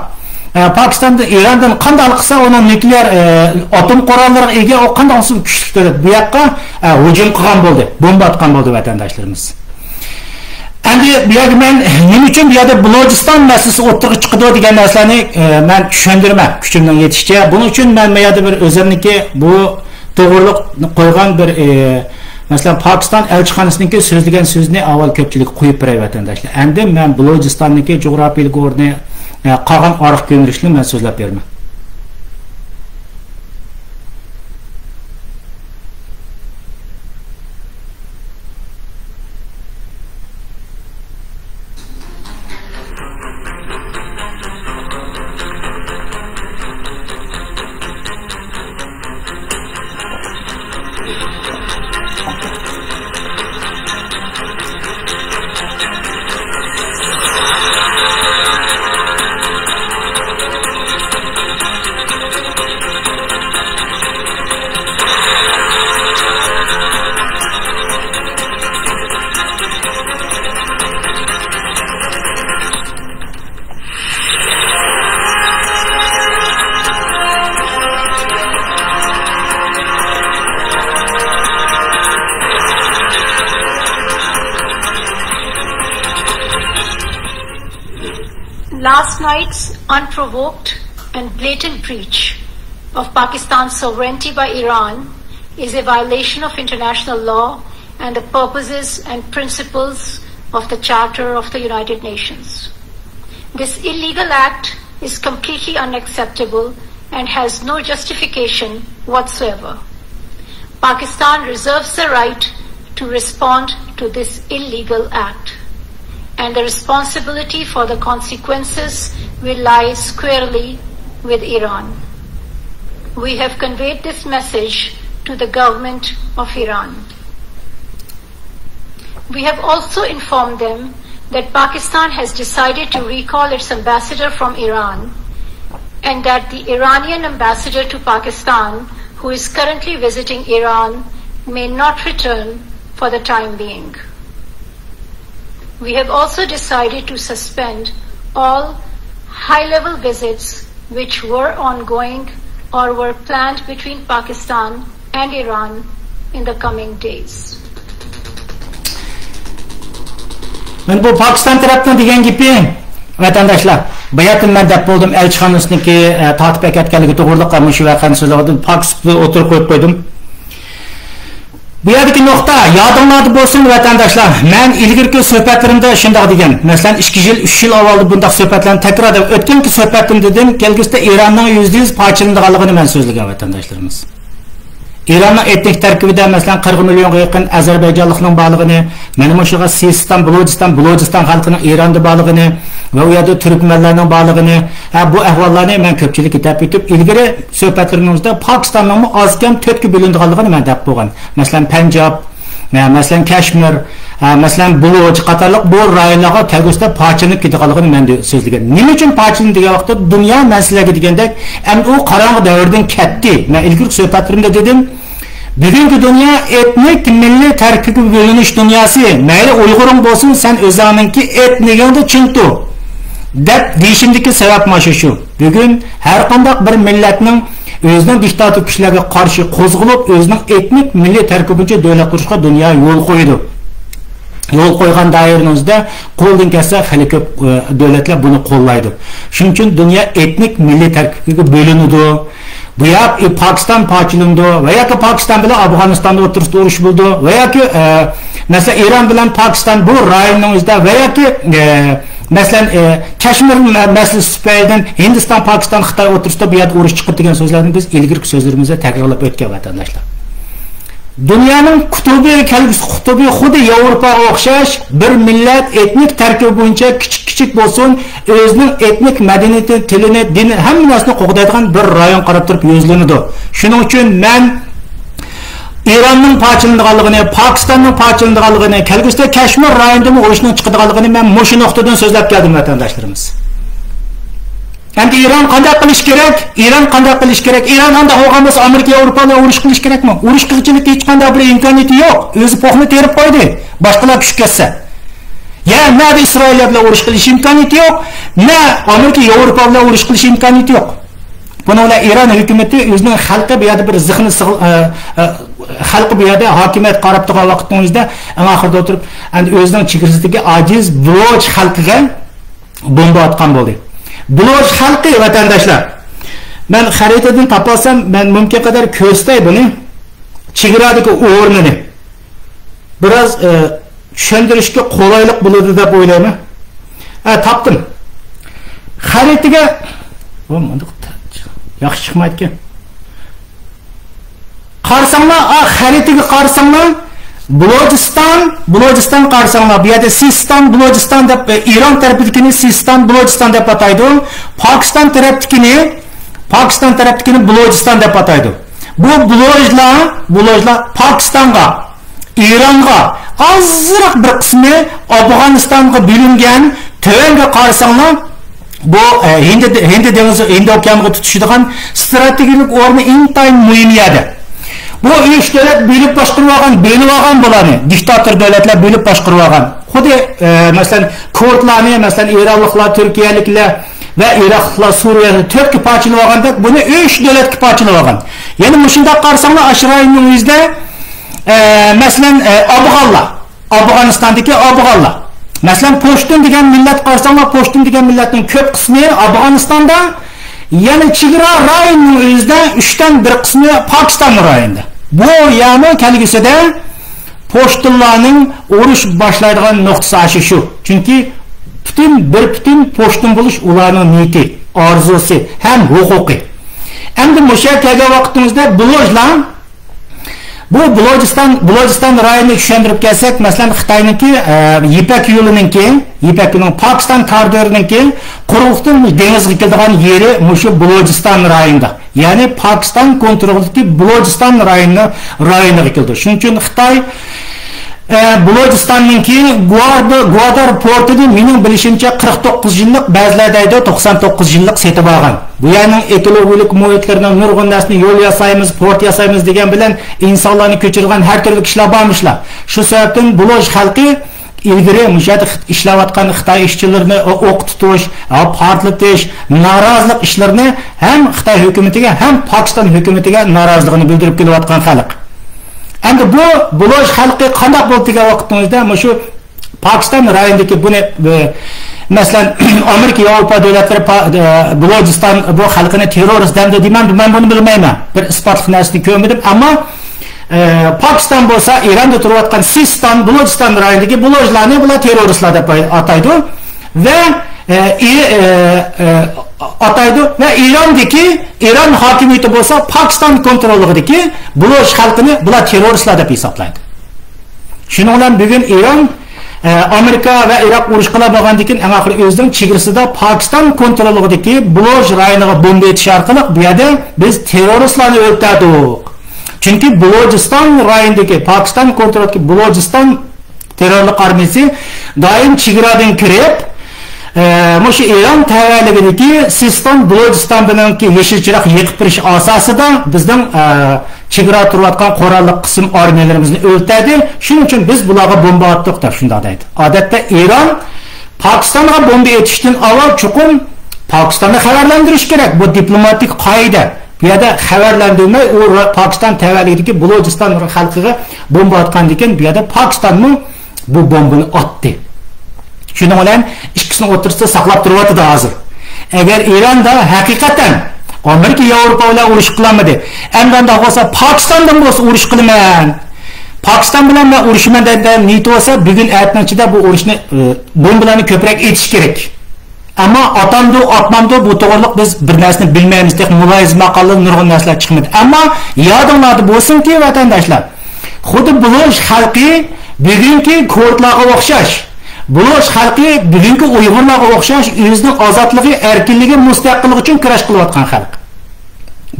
Pokistonda Irondan qanday qilsa uning nuklear atom qurollariga ega, o qanday kuchli bu yoqqa hujum qilgan bo'ldi, bomba atgan bo'ldi vatandoshlarimiz. Endi bu yerga men nima uchun bu yerda Balojiston masalasi o'rtaga chiqdi degan narsalarni men tushundirman kuchimning yetishicha. Buning uchun men bu yerda bir o'zimniki bu to'g'riliq qo'ygan bir masalan Pokiston elchixonasiniki so'zlagan so'zni avval ko'pchilik qo'yib beray vatandoshlar. Endi men Balojistonniki jo'grafiyalik o'rni qolgan oriq ko'nirishni men so'zlab beraman. last night's unprovoked and blatant breach of Pakistan's sovereignty by Iran is a violation of international law and the purposes and principles of the Charter of the United Nations. This illegal act is completely unacceptable and has no justification whatsoever. Pakistan reserves the right to respond to this illegal act, and the responsibility for the consequences will lie squarely with Iran. We have conveyed this message to the government of Iran. We have also informed them that Pakistan has decided to recall its ambassador from Iran, and that the Iranian ambassador to Pakistan, who is currently visiting Iran, may not return for the time being. We have also decided to suspend all high-level visits which were ongoing or were planned between Pakistan and Iran in the coming days. Men bu Pakistan tarafından degan gepi vatandaşlar, bayatın ben dep boldum elçixonasıniki tatip etkenligi to'g'riliq mana shu voqeani so'zladim. Pakistonga o'tirib qo'yib qo'ydim. Bu yerdeki nokta yadımlarda bo'lsin vatandaşlar. Men ilgirki suhbatlarimda shunday degan. Masalan 2 yil, 3 yil avvalda bundaq suhbatlarni takrorlab o'tganki suhbatim dedim, kelgusida Iranning %100 parchalanganligini men so'zlagan vatandaşlarımız. İranning etnik tarkibida masalan 40 milyonga yaqin Ozarbayjonlikning borligini, mana bu shuga Sistan, Balojiston xalqining Ironda borligini va u yerda turkmanlarning borligini, bu ahvollarni men ko'pchilik aytib o'tib, ilgari suhbatlarimizda Pokistonning ozkam 4 ga bo'linganligini men deb bo'lgan. Masalan Panjob, masalan Kashmir, masalan Baloj qatorliq bu rayonlarga kelgusida parchalanib ketganligini men so'zlagan. Nima uchun parchalanib degan vaqtda dunyo masalaga degandek, endi u qorong'i davrdan ketdi. Men ilgari suhbatlarimda dedim, bugungi dunyo etnik milliy tarkibiga bo'linish dunyosi. Mayli Uyg'uring bo'lsin, sen o'zingninki etnigingda chuntu deb deyishimdagi sabab mana shu. Bugun har qanday bir millatning o'zining diktator kuchlarga qarshi qo'zg'alib, o'zining etnik milliy tarkibiga davlat qurishga dunyo yo'l qo'ydi. Yo'l qo'ygan doiramizda qo'ldan kelsa hali ko'p davlatlar buni qo'llaydi. Shuning uchun dunyo etnik milliy tarkibiga bo'linadi. Bu yak Pakistan parçalındı veya ki Pakistan bilan Afg'onistonda o'tirishda urush bo'ldi veya ki mesela İran bilan Pakistan bu rayonimizda veya ki mesela Kashmir meselesi tufaylidan Hindiston, Pakistan, Xitoy o'tirishda bu yerda urush chiqib degan so'zlarni biz ilgirki so'zlarimizda takrorlab o'tgan vatandaşlar. Dünyanın kutubi xuddi Yevropaga o'xshash bir millat etnik tarkibi bo'yicha kichik bo'lsin, o'zining etnik madaniyati, tilini, dini hammasini qo'g'daydigan bir rayon qarab turib yozlanadi. Shuning uchun men Iranning parchalanganligini, Pokistonning parchalanganligini, kelgusida Kashmir rayonida urushning chiqadiganligini men shu nuqtadan so'zlab keldim vatandaşlarimiz. Endi İran qanday qilish kerak? İran qanday qilish kerak? İran anda olgan bo'lsa Amerika, Yevropa bilan urush qilish kerakmi? Urush qilishlikka hech qanday bir imkoniyati yo'q. O'zi po'xni terib qo'ydi. Boshqalar kuch kelsa. Ya ne İsrail bilan urush qilish imkoniyati yo'q, ne Amerika, Yevropa bilan urush qilish imkoniyati yo'q. Buni İran hukumatı o'zining xalqi bu yerda bir zihni xalqi bu yerda hokimiyat qarab turgan vaqtingizda oxirida o'tirib, endi o'zining chegarasidagi aciz Baloj xalqiga bomba atgan bo'ldi. Baloj xalqi vatandaşlar. Ben xaritadan topsam, ben mumkin qadar ko'rsatay buni. Chegaradagi o'rnini. Biraz tushuntirishga qulaylik bo'ladi deb o'ylayman. Topdim. Xaritaga yaxshi chiqmaydi ekan. Qarsanglar, xaritaga qarsanglar Balojiston qarsanglar, bu yerda Sistan, Balojiston deb İran tarafidagini Sistan, Balojiston deb ataydi. Pakistan tarafidagini Balojiston deb ataydi. Bu Balojlar Pokistonga, İranga, azroq bir qismi Afg'onistonga bo'lingan, tövanga qarsanglar bu Hind dengizi, Hind okeaniga tutishadigan strategik o'rni intayin muhim edi. Bu üç devlet bölüp bölüp olgan bularni. Diktator devletler bölüp başqarib olgan. Xuddi mesela Kurdlarni, mesela İranlıklar, Türkiyelikler ve Iraklılar, Suriyeliklar 4 ga parçalab olganda buni 3 devletga parçalab olgan. Yani mushunda qarsanglar Aşrayning o'zida mesela Afg'onlar, Afg'onistondagi Afg'onlar Masalan, Pashtun degan millat qarasanglar, Pashtun degan millatning ko'p qismi Afg'onistonda, yana chegara rayonining o'zida 3dan 1 qismi Pokiston rayonida. Bu ya'ni kelgusida Pashtunlarning urush boshlaydigan nuqtasi shu. Chunki bütün Pashtun bo'lish ularning niyati, orzusi ham huquqiy. Endi o'sha kelgan vaqtimizda Bulojlar bu Bulojiston rayonini tushuntirib kelsak, masalan Xitoyniki Ipak yo'lining Pokiston koridorininki quruqdan dengizga keladigan yeri o'sha Bulojiston rayonida. Ya'ni Pokiston kontrolidagi Bulojiston rayoniga keldi. Shuning uchun Xitoy Bulojistonninki Gwadar portini mening bilishimcha 49 yillik, ba'zilarda 99 yillik setib olgan. Bu yerning ekologik muhitlarning nurg'un narsani yo'l yasaymiz, port yasaymiz degan bilan insonlarni ko'chirgan har turli ishlar bormishlar. Shu sababdan Buloj xalqi ilgari mushada ishlayotgan Xitoy ishchilarini o'qitish, portlatish, norozilik ishlarini ham Xitoy hukumatiga, ham Pokiston hukumatiga noroziligini bildirib kelayotgan xalq. Endi bu Buloj xalqi qanday bo'ldi degan vaqtimizda shu Pokiston rayonidagi buni masalan Amerika Yevropa davlatlari Bulojiston bu xalqini terrorist deb deyman, men buni bilmayman. Bir isbotli narsani ko'rmadim, ammo Pokiston bo'lsa Eronda turayotgan Siston, Bulojiston rayonidagi Bulojlarni bular terroristlar deb ataydi va ve İran hakimiyeti bo'lsa Pokiston kontrolidagi Buloj xalqini bular terroristlar deb hisoblaydi. Shuning bilan bugun Eron Amerika ve Iroq urush qila bo'lgandan keyin eng oxiri o'zining chegarasida Pokiston kontrolidagi Buloj rayoniga bomba etish orqali bu yerda biz terroristlarni o'ldirdik. Chunki Bulojiston rayonidagi Pokiston kontrolidagi Bulojiston terrorlik armiyasi doim chegaradan kirib Moşu İran tavalligidagi Siston Bulojiston bilanki yeshilchiroq yiqib berish asosida bizning chegara turayotgan qurolli qism armiyalarimizni o'ltirdi. Shuning uchun biz bularga bomba atdik deb shunday deydi. Odatda Eron Pokistonga bomba etishdan avval chuqur Pokistonni xabarlantirish kerak. Bu diplomatik qoida. Bu yerda xabarlantirmay u Pokiston tavalligidagi Bulojiston xalqiga bomba atgandan keyin bu yerda Pokistonmi bu bombani otdi. Şunu bilan ikkisini o'rtasida saqlab turyapti hozir. Agar Eronda haqiqatan Amerika Yevropa bilan urush qilmadi, endi bo'lsa Pokistondan bo'lsa urush qilaman. Pokiston bilan men urushman degan niyat bo'lsa, bugun aytmoqchida bu urushni bombalarni ko'proq etish kerak. Ammo atmamdu bu to'g'riliq biz bir narsani bilmaymiz deb muloyiz maqollar nurg'un narsalar chiqmadi. Ammo yodinglarda bo'lsinki vatandoshlar, xuddi Buloj xalqi bugungi kurdlarga o'xshash Buloj xalqi bugungi Uyg'urlarga o'xshash o'zining ozodligi, erkinligi, mustaqilligi uchun kurash qilayotgan xalq.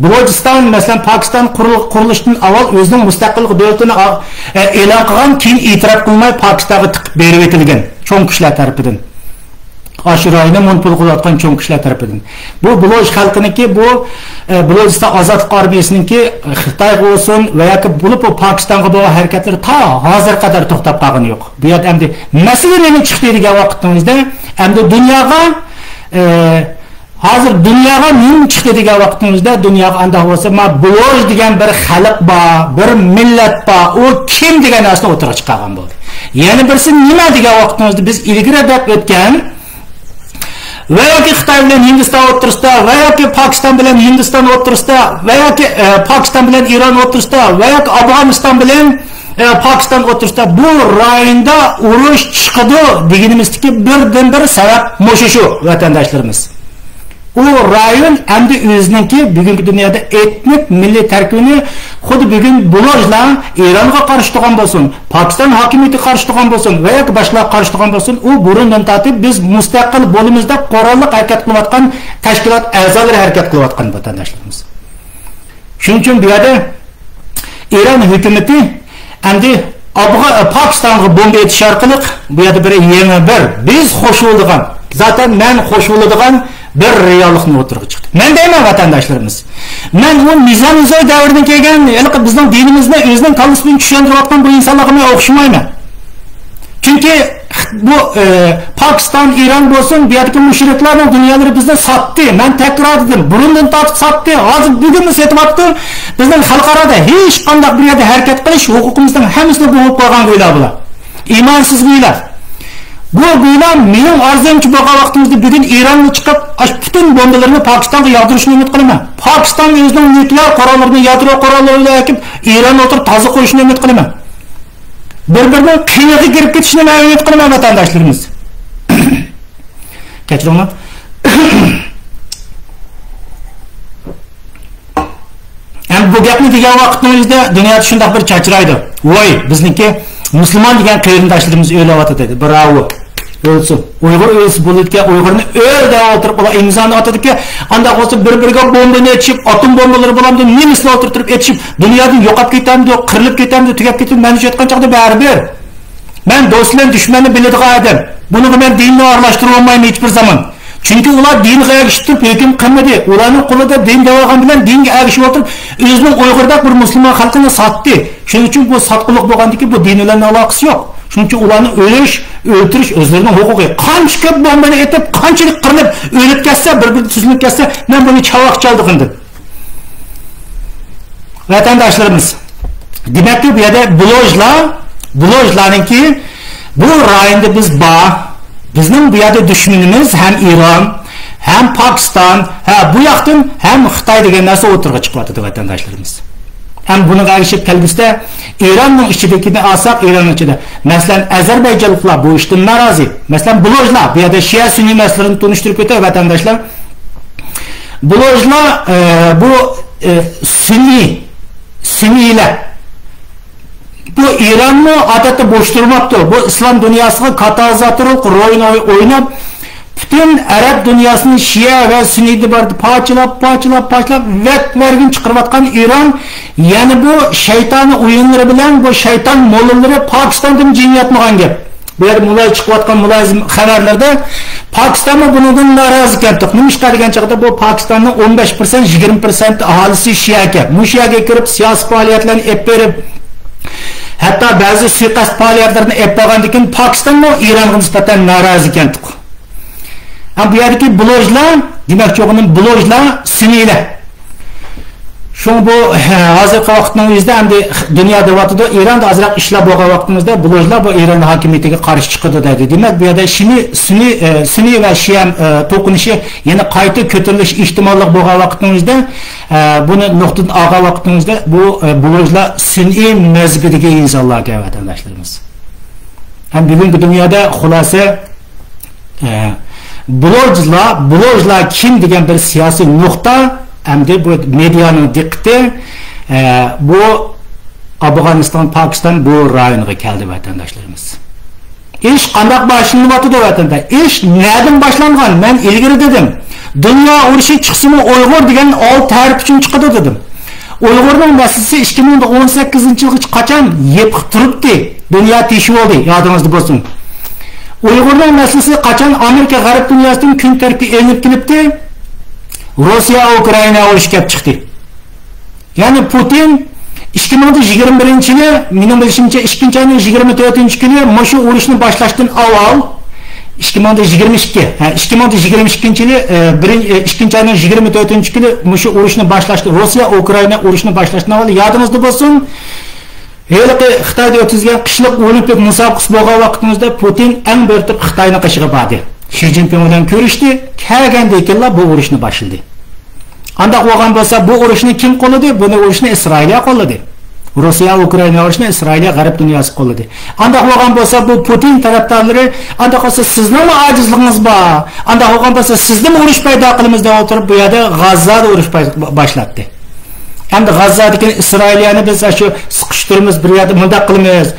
Bulojiston masalan Pokiston qurilishidan avval o'zining mustaqillik davlatini e'lon qilgan, keyin e'tirof qilmay Pokistonga tiqib berib etilgan cho'ng kuchlar tomonidan. Aşırayını monopol qilayotgan cho'ng kuchlar tomonidan. Bu Buloj xalqiniki, bu Bulojiston ozodlik armiyasininki Xitoy bo'lsin va yoki bo'lib Pokistonga bo'lgan harakatlar ta hozir qadar to'xtab qolgani yo'q. Bu yerda endi masala nima chiqdi degan vaqtimizda endi dunyoga hozir dunyoga nima chiqdi degan vaqtimizda dunyoga anda bo'lsa Buloj degan bir xalq bor, bir millat bor, u kim degan narsani o'tirib chiqqan bo'ldi. Yana birisi nima degan vaqtimizda biz ilgari deb o'tgan ve yoki Xitoy bilan Hindiston o'rtasida ve yoki Pokiston bilan Hindiston o'rtasida ve yoki Pokiston bilan Eron o'rtasida ve yoki Afg'oniston bilan Pokiston o'rtasida bu rayonda urush chiqadi deganimizdagi birdan bir sabab shu vatandoshlarimiz. O rayon endi o'ziniki bugungi dunyoda etnik milliy tarkibini xuddi bugun Bulojlar Eronga qarshi turgan bo'lsin, Pokiston hokimiyatiga qarshi turgan bo'lsin va yoki boshqalarga qarshi turgan bo'lsin, u burundan tortib biz mustaqil bo'limizda qurolli harakat qilayotgan tashkilot a'zolari harakat qilayotgan vatandoshlarimiz. Shuning uchun bu yerda Eron hukumati endi Pokistonga bomba etish orqali bu yerda bir yangi bir biz qo'shiladigan, zaten men qo'shiladigan bir reallikni o'tirib chiqdi. Men deyman vatandoshlarimiz. Men u Nizam-Uzoy davridan kelgan, bizning dinimizni o'zining kallasini tushuntirayotgan bu insonlarga men o'xshamayman. Chunki bu Pokiston, Eron bo'lsin, bu yerdagi mushriklarning dunyolari bizni sotdi. Men takror dedim, burundan tortib sotdi. Hozir bugun setyapti. Bizning xalqaroda hech qanday bir yerda harakat qilish huquqimizning hammasini bo'g'ib qo'ygan bo'lar bular. Imonsiz bo'lar. Bu gülan mening arzumchi bo'lgan vaqtimizda bugun Eronga chiqib, butun bombalarni Pokistonga yog'dirishni umid qilaman. Pokiston o'zining nuklear qurollarini, yadro qurollarini ekib, Eron o'tirib toza qo'yishni umid qilaman. Bir-birining qiyig'iga kirib ketishni umid qilaman vatandoshlarimiz. Kechiringlar. Hem bu gapni degan vaqtimizda dunyoda shunday bir chachraydi. Voy, bizniki musulmon degan qarindoshlarimiz o'ylayotdi dedi. Bravo. O'lsin. Uyg'ur o'lsa bo'ladiga Uyg'urni o'lda o'tirib ular imzoni otadiki, anda olsa bir-biriga bombani etishib, atom bombalari bilan nemislar o'tirib etishib, dunyodan yo'qolib ketadi, qirilib ketadi, tugab ketadi. Men aytgan chaqda baribir. Men do'stlar dushmanni biladigan odam. Buni men dinni aralashtirib olmayman hech bir zaman. Çünkü ular dinga ergishib hüküm qilmadi. Ularning qo'lida din davog'an bilan dinga ergishib o'tirib, o'zining Uyg'urda bir musulmon xalqini sotdi. Shuning uchun bu sotqinlik bo'lgandiki, bu din bilan aloqasi yo'q. Shuning uchun ularni o'ltirish o'zlarining huquqiy. Qancha ko'p bombani etib, qanchalik qirilib, o'lib ketsa, bir-birini tuzilib ketsa, men buni chavoq chaldim. Vatandaşlarımız, demak ki bu yerda blojlarningki bu rayonda biz bizning bu yerda dushmanimiz ham Iron, hem Pokiston, bu yoqdan ham Xitoy degan narsa o'tirg'i chiqyapti vatandoshlarimiz. Ham buni qarashib kelgusida Eronning ichidagini olsak, Eron ichida masalan Ozarbayjonliklar bu ishdan norozi. Masalan blojlar bu yerda Shia sunniy masalalarini tunishtirib ketadi vatandoshlar. Blojlar bu sunniylar bu İran'ı adeta boş durmakta. Bu İslam dünyasına katalizatörlük rolünü oynayıp bütün Arap dünyasının Şia ve Sünni'de vardı parçalap vergin çıkarvatkan İran yani bu şeytanı oyunları bilen bu şeytan mollaları Pakistan'da cinayetmağın gep. Bu yer mulay çıkıvatkan mulazim haberlerde Pakistan'da bunun narazı yaptık. Neymişler degen çağda bu Pakistan'ın 15% 20% ahalisi Şia'ya. Bu Şia'ya girip siyasi faaliyetlerini ep verip hatta bazı suikast faaliyetlerini yapmadan dikin Pakistan'la İran'a nispeten narazı ekandik. Ama bu yerdeki blojlar, demek çoğunun blojlar Sünniler. Şu bu hazırki vaqtimizda hem de dünyada vatıda İran'da azırak işler boğan vaqtimizda blojlar bu İran hakimiyetiga qarşı çıkıdı dedi. Demek bu yerda Sünni ve Şia to'qinishi yana qayta ko'tarilish ihtimolli boğan vaqtimizda bunu noktadan algan vaqtimizda bu blojlar Sünni mezhebidagi insonlarga vatandoshlarimiz. Hem bugungi dunyoda xulasa blojlar kim degan bir siyosiy nuqta hem de bu medyanın dikkati bu Afganistan, Pakistan bu rayonga keldi vatandaşlarımız. İş qanday başlanıp vatandaş. İş nereden başlangan? Ben ilgiri dedim. Dünya urushi chiqsimi Uyg'ur degan ol tarif uchun chiqadi dedim. Uyg'urning masalasi 2018-yilga qachon yeb turibdi. Dunyo teshib oldi, yodingizda bo'lsin. Uyg'urning masalasi qachon Amerika g'arb dunyosidan kun tartibga elinib kelibdi? Rusya Ukrayna urushi kelib chiqdi. Ya'ni Putin 2021-yili, mening bilishimcha 2-ayning 24-kuni shu urushni boshlashdan avval 2022-yili 2-ayning 24-kuni shu urushni boshlashdi. Rusya Ukrayna urushni boshlashdan avval yodingizda bo'lsin. Heliqi Xitoyda o'tkazgan qishliq olimpik musobaqasi bo'lgan vaqtimizda Putin eng bertib Xitoyni qishig'i bordi. Xi Jinping bilan ko'rishdi, kelgandan keyin bu urushni boshladi. Anda bo'lgan bo'lsa bu urushni kim qo'lladi? Buni urushni Isroiliya qo'lladi. Rusya Ukrayna urushni Isroiliya g'arb dunyosi qo'lladi. Anda bo'lgan bo'lsa bu Putin tarafdorlari anda qolsa sizning ojizligingiz bor. Anda bo'lgan bo'lsa sizni urush paydo qilamiz deb o'tirib bu yerda G'azzada urush boshlatdi. Endi G'azzadagi Isroiliyani biz shu siqishtirimiz bir yerda mundaq qilamiz.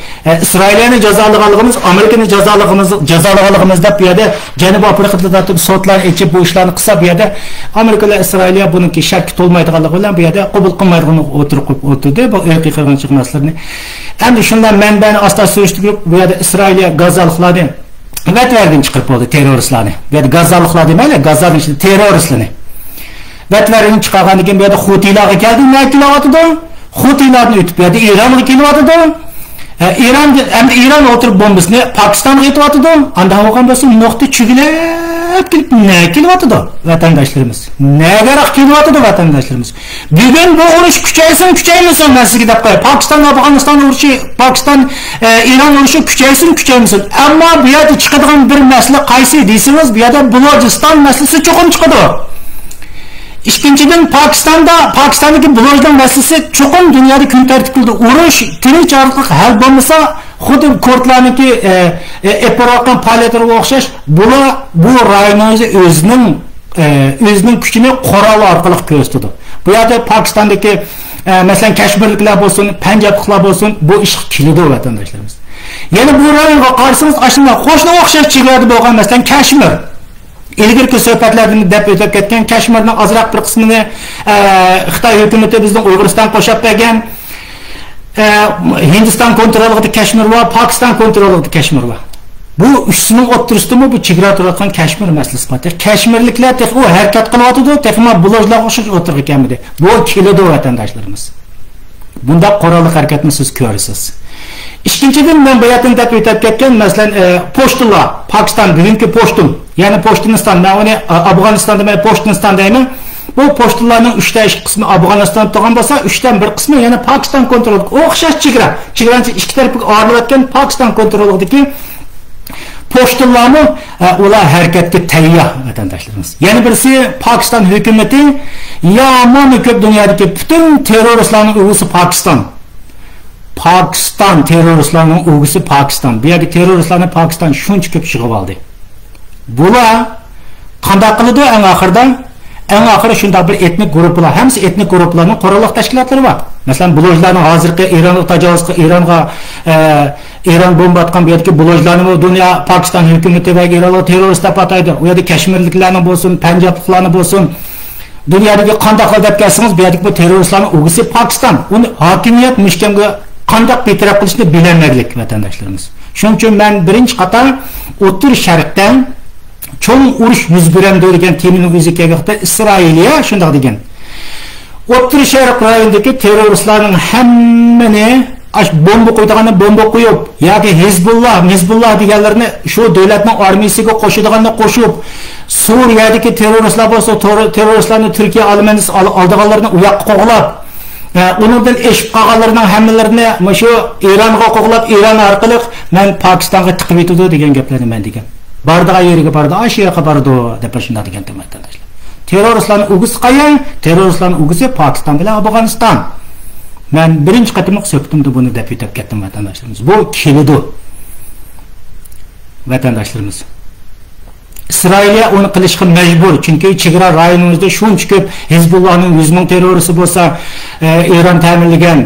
Isroiliyani jazolaganligimiz, Amerikani jazolaganligimiz deb bu yerda Janubiy Afrikada turib sotlar ichib bu ishlarni qilsa bu yerda Amerika va Isroiliya buniki shakki to'lmaydiganligi bilan bu yerda qabul qilmaydigini o'tirdi bu irqiy qirg'inchilik masalasini. Endi shundan manbani asta surishtirib bu yerda Isroiliya G'azzaliklarni vatverdan chiqarib oldi terroristlarni. Bu yerda G'azzaliklar demayli, G'azzaning ichida terroristlarni vatverini chiqargandan keyin bu yerda Hutilarga keldi, nima qilyapti? Hutilarni o'tib bu yerda Eronga kelyapti. İran o'tirib bombasini Pokistonga yetyapti. Anda bo'lgan bo'lsa nuqta chugilab ne kelyapti vatandaşlarımız? Nega kelyapti vatandaşlarımız? Bugün bu urush kuchaysin, men sizga deb qo'yaman. Pokiston, Afg'oniston urushi, Pokiston, Iran urushi kuchaysin. Ammo bu yerda chiqadigan bir masala qaysi deysiniz? Bu yerda Balojiston masalasi cho'qim chiqadi. İkinchidan Pokistondagi Balojiston masalasi cho'qim dunyoda kun tartibida urush tinchlik hal bo'lmasa, xuddi kurtlarniki epiroqdan faoliyatlarga o'xshash bu rayonning o'zining kuchini qurol orqali ko'rsatdi. Bu yerda Pokistondagi masalan Kashmirliklar bo'lsin, Panjabliklar bo'lsin, bu ish keladi vatandoshlarimiz. Yana bu rayonga qarasangiz, ashuna qo'shni o'xshash chegarada bo'lgan masalan Kashmir ilgirki suhbatlardan deb o'tib ketgan Kashmirning ozroq bir qismini Xitoy hukumati bizning Uyg'uriston qo'shib bergan. Hindiston kontrolida Kashmir va Pokiston kontrolida Kashmir va bu uchsining o'rtasidami bu chegara turadigan Kashmir masalasi bor. Kashmirliklar texmo harakat qilyapti, texmo blojlar o'xshash o'tirib ekanmidi. Bu keladi vatandoshlarimiz. Bunda qurolli harakatni siz ko'rasiz. Ikkinchidan men bu yerdan deb o'tib ketgan masalan pochtalar, Pokiston bugungi pochtun, ya'ni Pochtiniston, men uni Afg'onistonda men Pochtiniston deyman. Bu pochtalarning 3dan 2 qismi Afg'oniston turgan bo'lsa, 3dan 1 qismi yana Pokiston kontrolida. O'xshash chegarani ikki tarafga ayrilayotgan Pokiston kontrolidagi pochtalarni ular harakatga tayyor vatandoshlarimiz. Yana birisi Pokiston hukumati yomon ko'p dunyodagi butun terroristlarning o'g'isi Pokiston. Terroristlarning o'g'isi Pokiston. Bu yerga terroristlarni Pokiston shuncha ko'p chiqib oldi. Bular qanday qiladi eng oxiri shunday bir etnik guruhlar, hamsi etnik guruhlarning qurolli tashkilotlari bor. Masalan, bulojlarning hozirgi Eronga tajovuz Eron bomba atgan bu yerdagi bulojlarni dunyo Pokiston hukumati va Eron terrorist deb ataydi. U yerda Kashmirliklarning bo'lsin, Panjabliklarning bo'lsin, dunyodagi qanday qilib kelsangiz, bu yerdagi bu terroristlarning o'g'isi Pokiston. Uni hokimiyat mushkamga qanday betaraf qilishni bilmaylik vatandoshlarimiz. Shuning uchun men birinchi qator O'rta Sharqdan cho'ng urush yuz beradi degan temaning o'ziga kelganda Isroiliya shunday degan. O'rta Sharq rayonidagi terroristlarning hammani bomba bomba qo'yib yoki Hizbullah deganlarni shu davlatning armiyasiga qo'shadiganni qo'shib, Suriyadagi terroristlar bo'lsa, terroristlarni Turkiya oldiganlarni u yoqqa qo'g'lab, undan eshib qolganlarning hammalarini shu Eronga qo'g'lab, Eron orqali men Pokistonga tiqib yetdi degan gaplarni men degan. Bardaga yeriga barda, ashiyaga barda deb shunday degan vatandoshlar. Terroristlarning o'g'isi qayan? Terroristlarning o'g'isi Pokiston bilan Afg'oniston. Men birinchi qatimliq suhbatimda buni deb aytib ketdim vatandoshlarimiz. Bu keladi vatandoshlarimiz. Isroiliya uni qilishga majbur, chunki chegara rayonimizda shuncha ko'p Hizbullohning 100 ming terroristi bo'lsa, Eron ta'minlagan,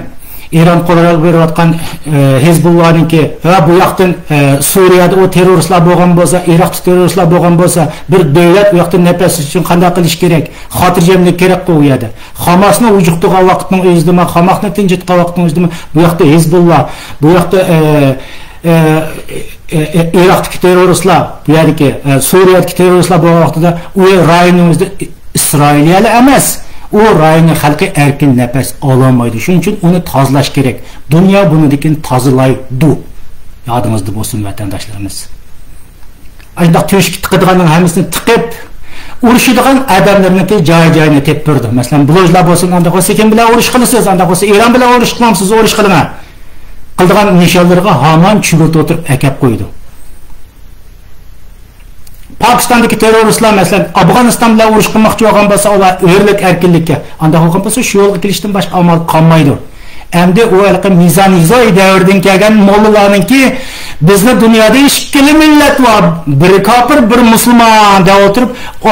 Eron qo'lga berayotgan Hizbullohninki va bu yoqdan Suriyada o terroristlar bo'lgan bo'lsa, Iroqda terroristlar bo'lgan bo'lsa, bir davlat u yoqdan nafas uchun qanday qilish kerak? Xotirjamlik kerak bu yerda. Hamasni ujuqtigan vaqtning o'zida, Hamasni tinchitgan vaqtning o'zida bu yoqda Hizbulloh, bu yoqda Iroqdagi terroristlar, bu yerdagi Suriyadagi terroristlar bo'lgan vaqtida u rayonimizda Isroiliyalar emas. O rayonning xalqi erkin nafas ololmaydi. Shuning uchun uni tozalash kerak. Dunyo bunidikin tozalaydi. Yodingizda bo'lsin vatandoshlarimiz. Ayda to'shik tiqadiganning hammasini tiqib, urushadigan odamlarniki joy-joyini teptirdi. Masalan, blojlar bo'lsin, unda bo'lsa kim bilan urush qilasiz, unda bo'lsa Eron bilan urush qilamiz, urush qiling. Qildigan nishonlarga hamon chugurt o'tirib akab qo'ydi. Pokistondagi terroristlar masalan Afg'oniston bilan urush qilmoqchi bo'lgan bo'lsa, ular o'rlik erkinlikka, anda bo'lgan bo'lsa shu yo'lga kelishdan boshqa amal qolmaydi. Endi u alqi mizon-nizoy davrdan kelgan mollalarningki bizni dunyoda ikkili millat bor, bir kofir, bir musulmon deb o'tirib,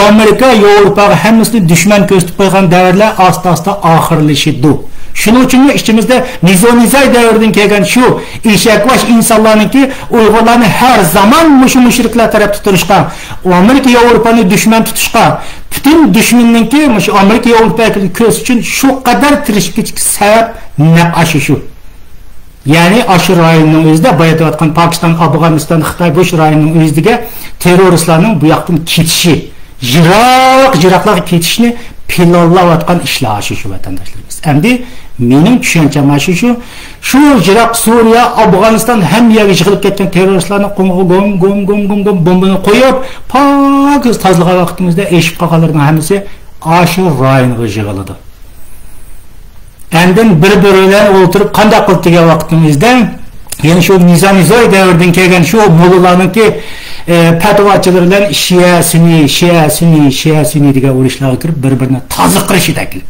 Amerika, Yevropaga hammasini dushman ko'rsatib qo'ygan davrlar asta-asta oxirlashidi. Shuning uchun ichimizda mizon-nizoy davrdan kelgan shu eshakvash insonlarniki Uyg'urlarni har zaman mushriklar tarafda turishga, Amerika, Yevropani dushman tutishga, butun dushmanninki Amerika, Yevropaga ko'z uchun shu qadar tirishlik sabab naqashi shu. Ya'ni aşı rayonning o'zida bayatayotgan Pokiston, Afg'oniston, Xitoy bu rayonning o'ziga terroristlarning bu yoqdan ketishi, jiroqlarga ketishni planlayotgan ishlar shu vatandoshlarimiz. Endi mening tushuncham shu Iroq, Suriya, Afg'oniston ham yerga yig'ilib ketgan terroristlarni gom bombani qo'yib, pokiz tozalagan vaqtimizda eshib qolganlarning hammasi aşı rayonga yig'iladi. Endi bir-biri bilan o'tirib qanday qilib degan vaqtimizda, ya'ni shu Nizamizoy davridan kelgan shu mo'llarningki fatvochilar bilan Shia Sunni degan urushlarga kirib bir-birini toza qilishida kelib.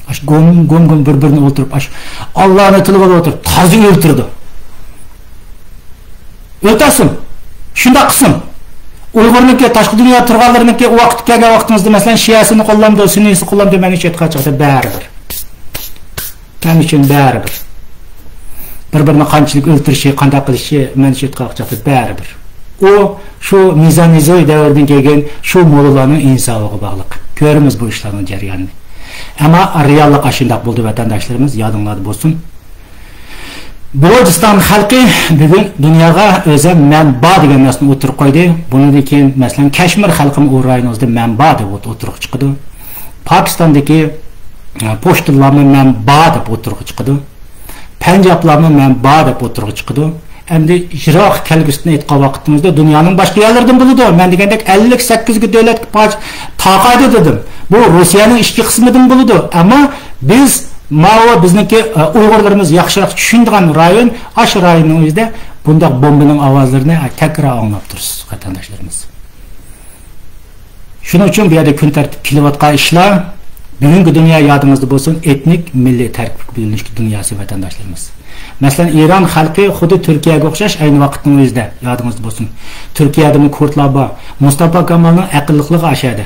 Aş gom bir-birini o'tirib, aş Allohning tiliga o'tirib toza o'ltirdi. O'tasin. Shunda qilsin. Uyg'urniki tashqi dunyo turganlarniki vaqt kelgan vaqtimizda masalan Shiasini qo'llamdi, Sunnisi qo'llamdi, meni chetga chiqdi baribir. Men uchun baribir. Bir-birini qanchalik o'ltirishi, qanday qilishi meni chetga chiqdi baribir. O shu Nizamizoy davridan kelgan shu mo'llarning insofiga bog'liq. Ko'ramiz bu ishlarning jarayonini. Ama reallik aşındak buldu vatandaşlarımız, yadınlarda bolsun. Bulojistan halkı bugün dünyaya özel menba degan narsani o'tirib qo'ydi. Bundan keyin masalan Kashmir halkım o'rayimizda menba deb o'tirib chiqdi. Pokistondagi pochtalarni menba deb o'tirib chiqdi. Panjablarni menba deb o'tirib chiqdi. Endi Iroq kelgusini aytgan vaqtimizda dunyoning boshqa yerlaridan bo'ladi. Men degandek 58 ga davlatga taqaydi dedim. Bu Rossiyaning ichki qismidan bo'ladi. Ammo biz bizniki Uyg'urlarimiz yaxshiroq tushunadigan rayon, ash rayonning o'zida bunday bombaning ovozlarini takrar anglab tursiz, vatandoshlarimiz. Shuning uchun bu yerda kun tartib kelayotgan ishlar bugungi dunyo yodimizda bo'lsin, etnik, milliy tarkib bo'linishki dunyosi vatandoshlarimiz. Masalan, İran xalqi xuddi Turkiyaga o'xshash ayni vaqtning o'zida yodingizda bo'lsin. Turkiyadagi kurdlar bor. Mustafa Kemalning aqlliligi ashadi.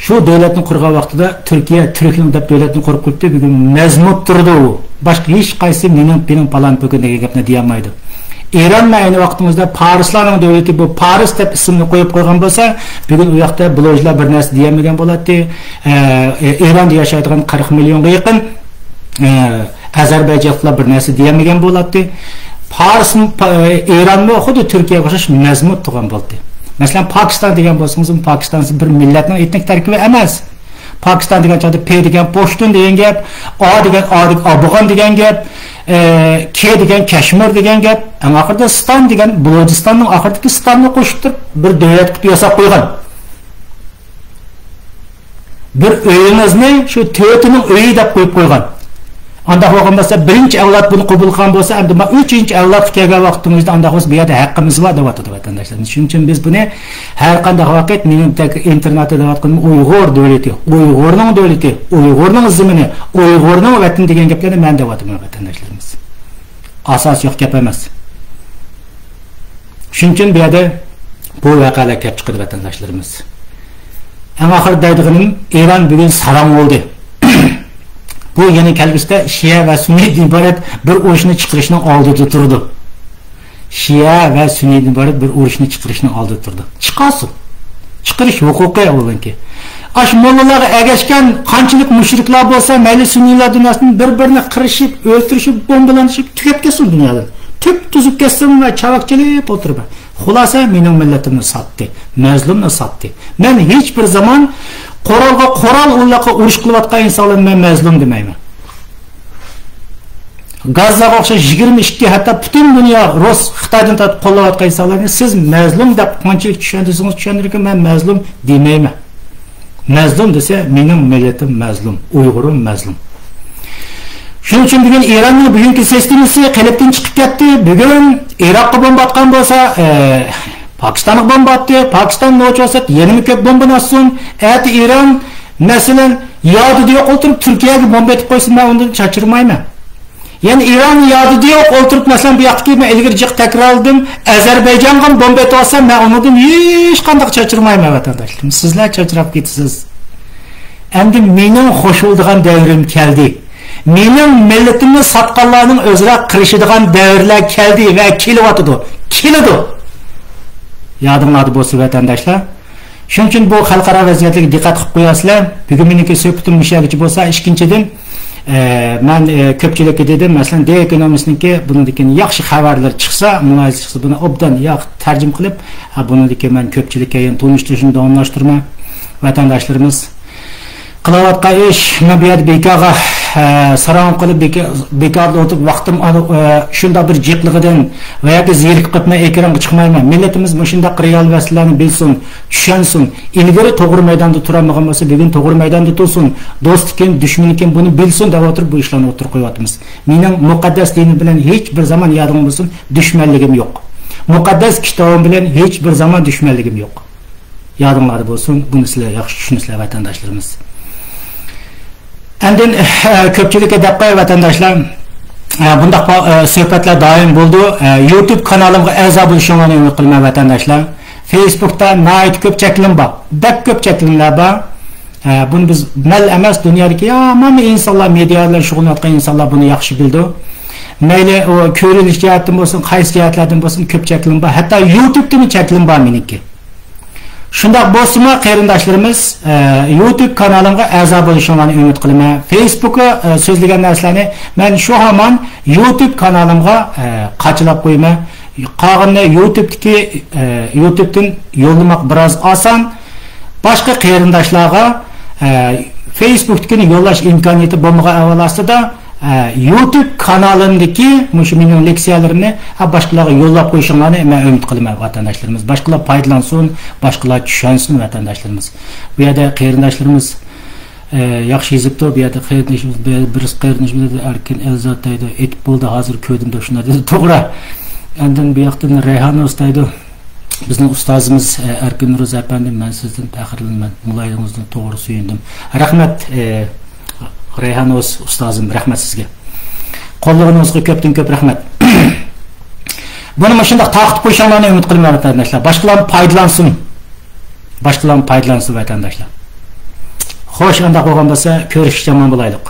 Shu davlatni qurgan vaqtida Turkiya Turkning deb davlatni qurib qo'yibdi, bugun mazmut turdi u. Boshqa hech qaysi mening palan bugun degan gapni deyolmaydi. İran ayni vaqtimizda Parislarning davlati bu Paris deb ismini qo'yib qo'ygan bo'lsa, bugun u yoqda blojlar bir narsa deyolmagan bo'ladi. İranda yashaydigan 40 millionga yaqin Azerbaycanlılar bir narsa deyolmagan bo'ladi. Paris, İranni xuddi Turkiyaga o'xshash mazmut turgan bo'ldi. Mesela Pakistan degan bo'lsangiz, Pakistan bir millatning etnik tarkibi emas. Pakistan degan joyda P degan Pashtun degan gap, A degan Afg'on degan gap, K degan Kashmir degan gap, oxirida Ston degan Bulojistonning oxiridagi Stonni qo'shib turib bir davlat qilib yasab qo'ygan. Bir uyingizni shu to'tining uyi deb qo'yib qo'ygan. Anda bo'lmasa birinchi avlod buni qabul qilgan bo'lsa, endi uchinchi avlod kelgan vaqtimizda anda bu yerda haqqimiz bor deb aytadi vatandoshlarimiz. Shuning uchun biz buni har qanday vaqt mening internetda deyotganim Uyg'ur davlati, Uyg'urning davlati, Uyg'urning zimini, Uyg'urning vatani degan gaplarni men deb aytaman vatandoshlarimiz. Asos yo'q gap emas. Shuning uchun bu yerda bu voqealar kelib chiqdi vatandoshlarimiz. Eng oxirida deydiganim Eron bugun saram bo'ldi. Bu yeni kelgusida Shia va Sunnidan iborat bir urushni chiqarishning oldida turdi. Shia va Sunnidan iborat bir urushni chiqarishning oldida turdi. Chiqasin. Chiqarish huquqiy bo'linki. Ash mollalar agashgan qanchalik mushriklar bo'lsa, mayli Sunniylar dunyosini bir-birini qirishib, o'ltirishib, bombalanishib tugab ketsin dunyodan. Tüp tuzib ketsin va chavaqchilib o'tirib. Xulosa mening millatimni sotdi, mazlumni sotdi. Men hech bir zaman Qoralga qoral ularga urush qilayotgan insonlarni men mazlum demayman. Gazzaga o'xshash 22 hatto butun dunyo Rus Xitoydan tortib qo'llayotgan insonlarni siz mazlum deb qanchalik tushuntirsangiz, men mazlum demayman. Mazlum desa mening millatim mazlum, Uyg'urim mazlum. Shuning uchun bugun Eronning bugungi sistemasi qalbdan chiqib ketdi. Bugun Iroqqa bomba atgan bo'lsa, Pakistan'a bomba attı. Pakistan ne olacaksa yeni mi köp bomba nasılsın? Eğer İran mesela yadı diye oturup Türkiye'ye bomba etip koysun, ben ondan şaşırmayım. Yani İran yadı diye oturup mesela bir yaktık ben ilgircik tekrar aldım. Azerbaycan'a bomba etip olsam ben ondan hiç kandak şaşırmayım vatandaşlarım. Sizler şaşırıp gittiniz. Endi benim hoş olduğum devrim geldi. Benim milletimin satqanlarının özüne kırışıdığın devirler geldi ve kilovatıdı. Yadımlarda bo'lsa vatandaşlar. Shuning uchun bu xalqaro vaziyatga diqqat qilib qo'yasizlar. Bugun meniki so'pitim mushagichi bo'lsa, ikkinchidan men ko'pchilikka dedim, masalan, The Economist'niki bundan yaxshi xabarlar chiqsa, muloyiza chiqsa, buni obdan yoq tarjim qilib, bundan men ko'pchilikka yana tunishtirishni davomlashtirman. Vatandoshlarimiz qilayotgan ish, men bu yerda bekorga saran qilib bekarda o'tib vaqtim shunda bir jiqlig'idan va yoki zerikib qilmay ekranga chiqmayman. Millatimiz shunda real masalalarni bilsin, tushunsin. Ilgari to'g'ri maydonda turamagan bo'lsa, bugun to'g'ri maydonda tursin. Do'st ekan, dushman ekan buni bilsin deb o'tirib bu ishlarni o'tirib qo'yapmiz. Mening muqaddas dinim bilan hech bir zaman yadim bo'lsin, dushmanligim yo'q. Muqaddas kitobim bilan hech bir zaman dushmanligim yo'q. Yadımlar bo'lsin, buni sizlar yaxshi tushunsizlar vatandoshlarimiz. Endi ko'pchilikka daqqa vatandoshlar bundaq suhbatlar doim bo'ldi. YouTube kanalimga a'zo bo'lishinglarni umid qilaman vatandoshlar. Facebookda nayt ko'p cheklim bor. Bak ko'p cheklimlar bor. Buni biz mal emas dunyodagi hamma insonlar, medialar shug'ullanayotgan insonlar buni yaxshi bildi. Mayli o ko'rilish jihatdan bo'lsin, qaysi jihatlardan bo'lsin ko'p cheklim bor. Hatto YouTube'da cheklim bor meniki. Shundoq bo'lsa-mu qarindoshlarimiz YouTube kanalimga a'zo bo'lishinglarni umid qilaman. Facebook'a so'zlagan narsalarni men shu hamon YouTube kanalimga qachilab qo'yman. Qolganini YouTube'dan yo'llamoq biroz oson. Boshqa qarindoshlarga Facebook'dagi yo'llash imkoniyati bo'lmagan avvalosida YouTube kanalimdagi mushu mening leksiyalarimni boshqalarga yo'llab qo'yishinglarni men umid qilaman vatandoshlarimiz. Boshqalar foydalansin, boshqalar tushunsin vatandoshlarimiz. Bu yerda qarindoshlarimiz yaxshi yozibdi. Bu yerda qarindoshimiz qarindoshimiz Erkin Elzat deydi. Etib bo'ldi, hozir ko'rdimda shunday dedi. To'g'ri. Endi bu yoqdan Rayhon ustaydi. Bizning ustozimiz Erkin Nuruz efendim, men sizdan faxrlanman. Muloyingizdan to'g'ri suyundim. Rahmat Rayhan ustozim, rahmat sizga. Qo'llaringizga ko'pdan ko'p rahmat. Buni mana shunday taqib qo'yishinglarni umid qilaman vatandoshlar. Boshqalar foydalansin vatandoshlar. Xo'sh, unda bo'lgan bo'lsa, ko'rishishga omon bo'laylik.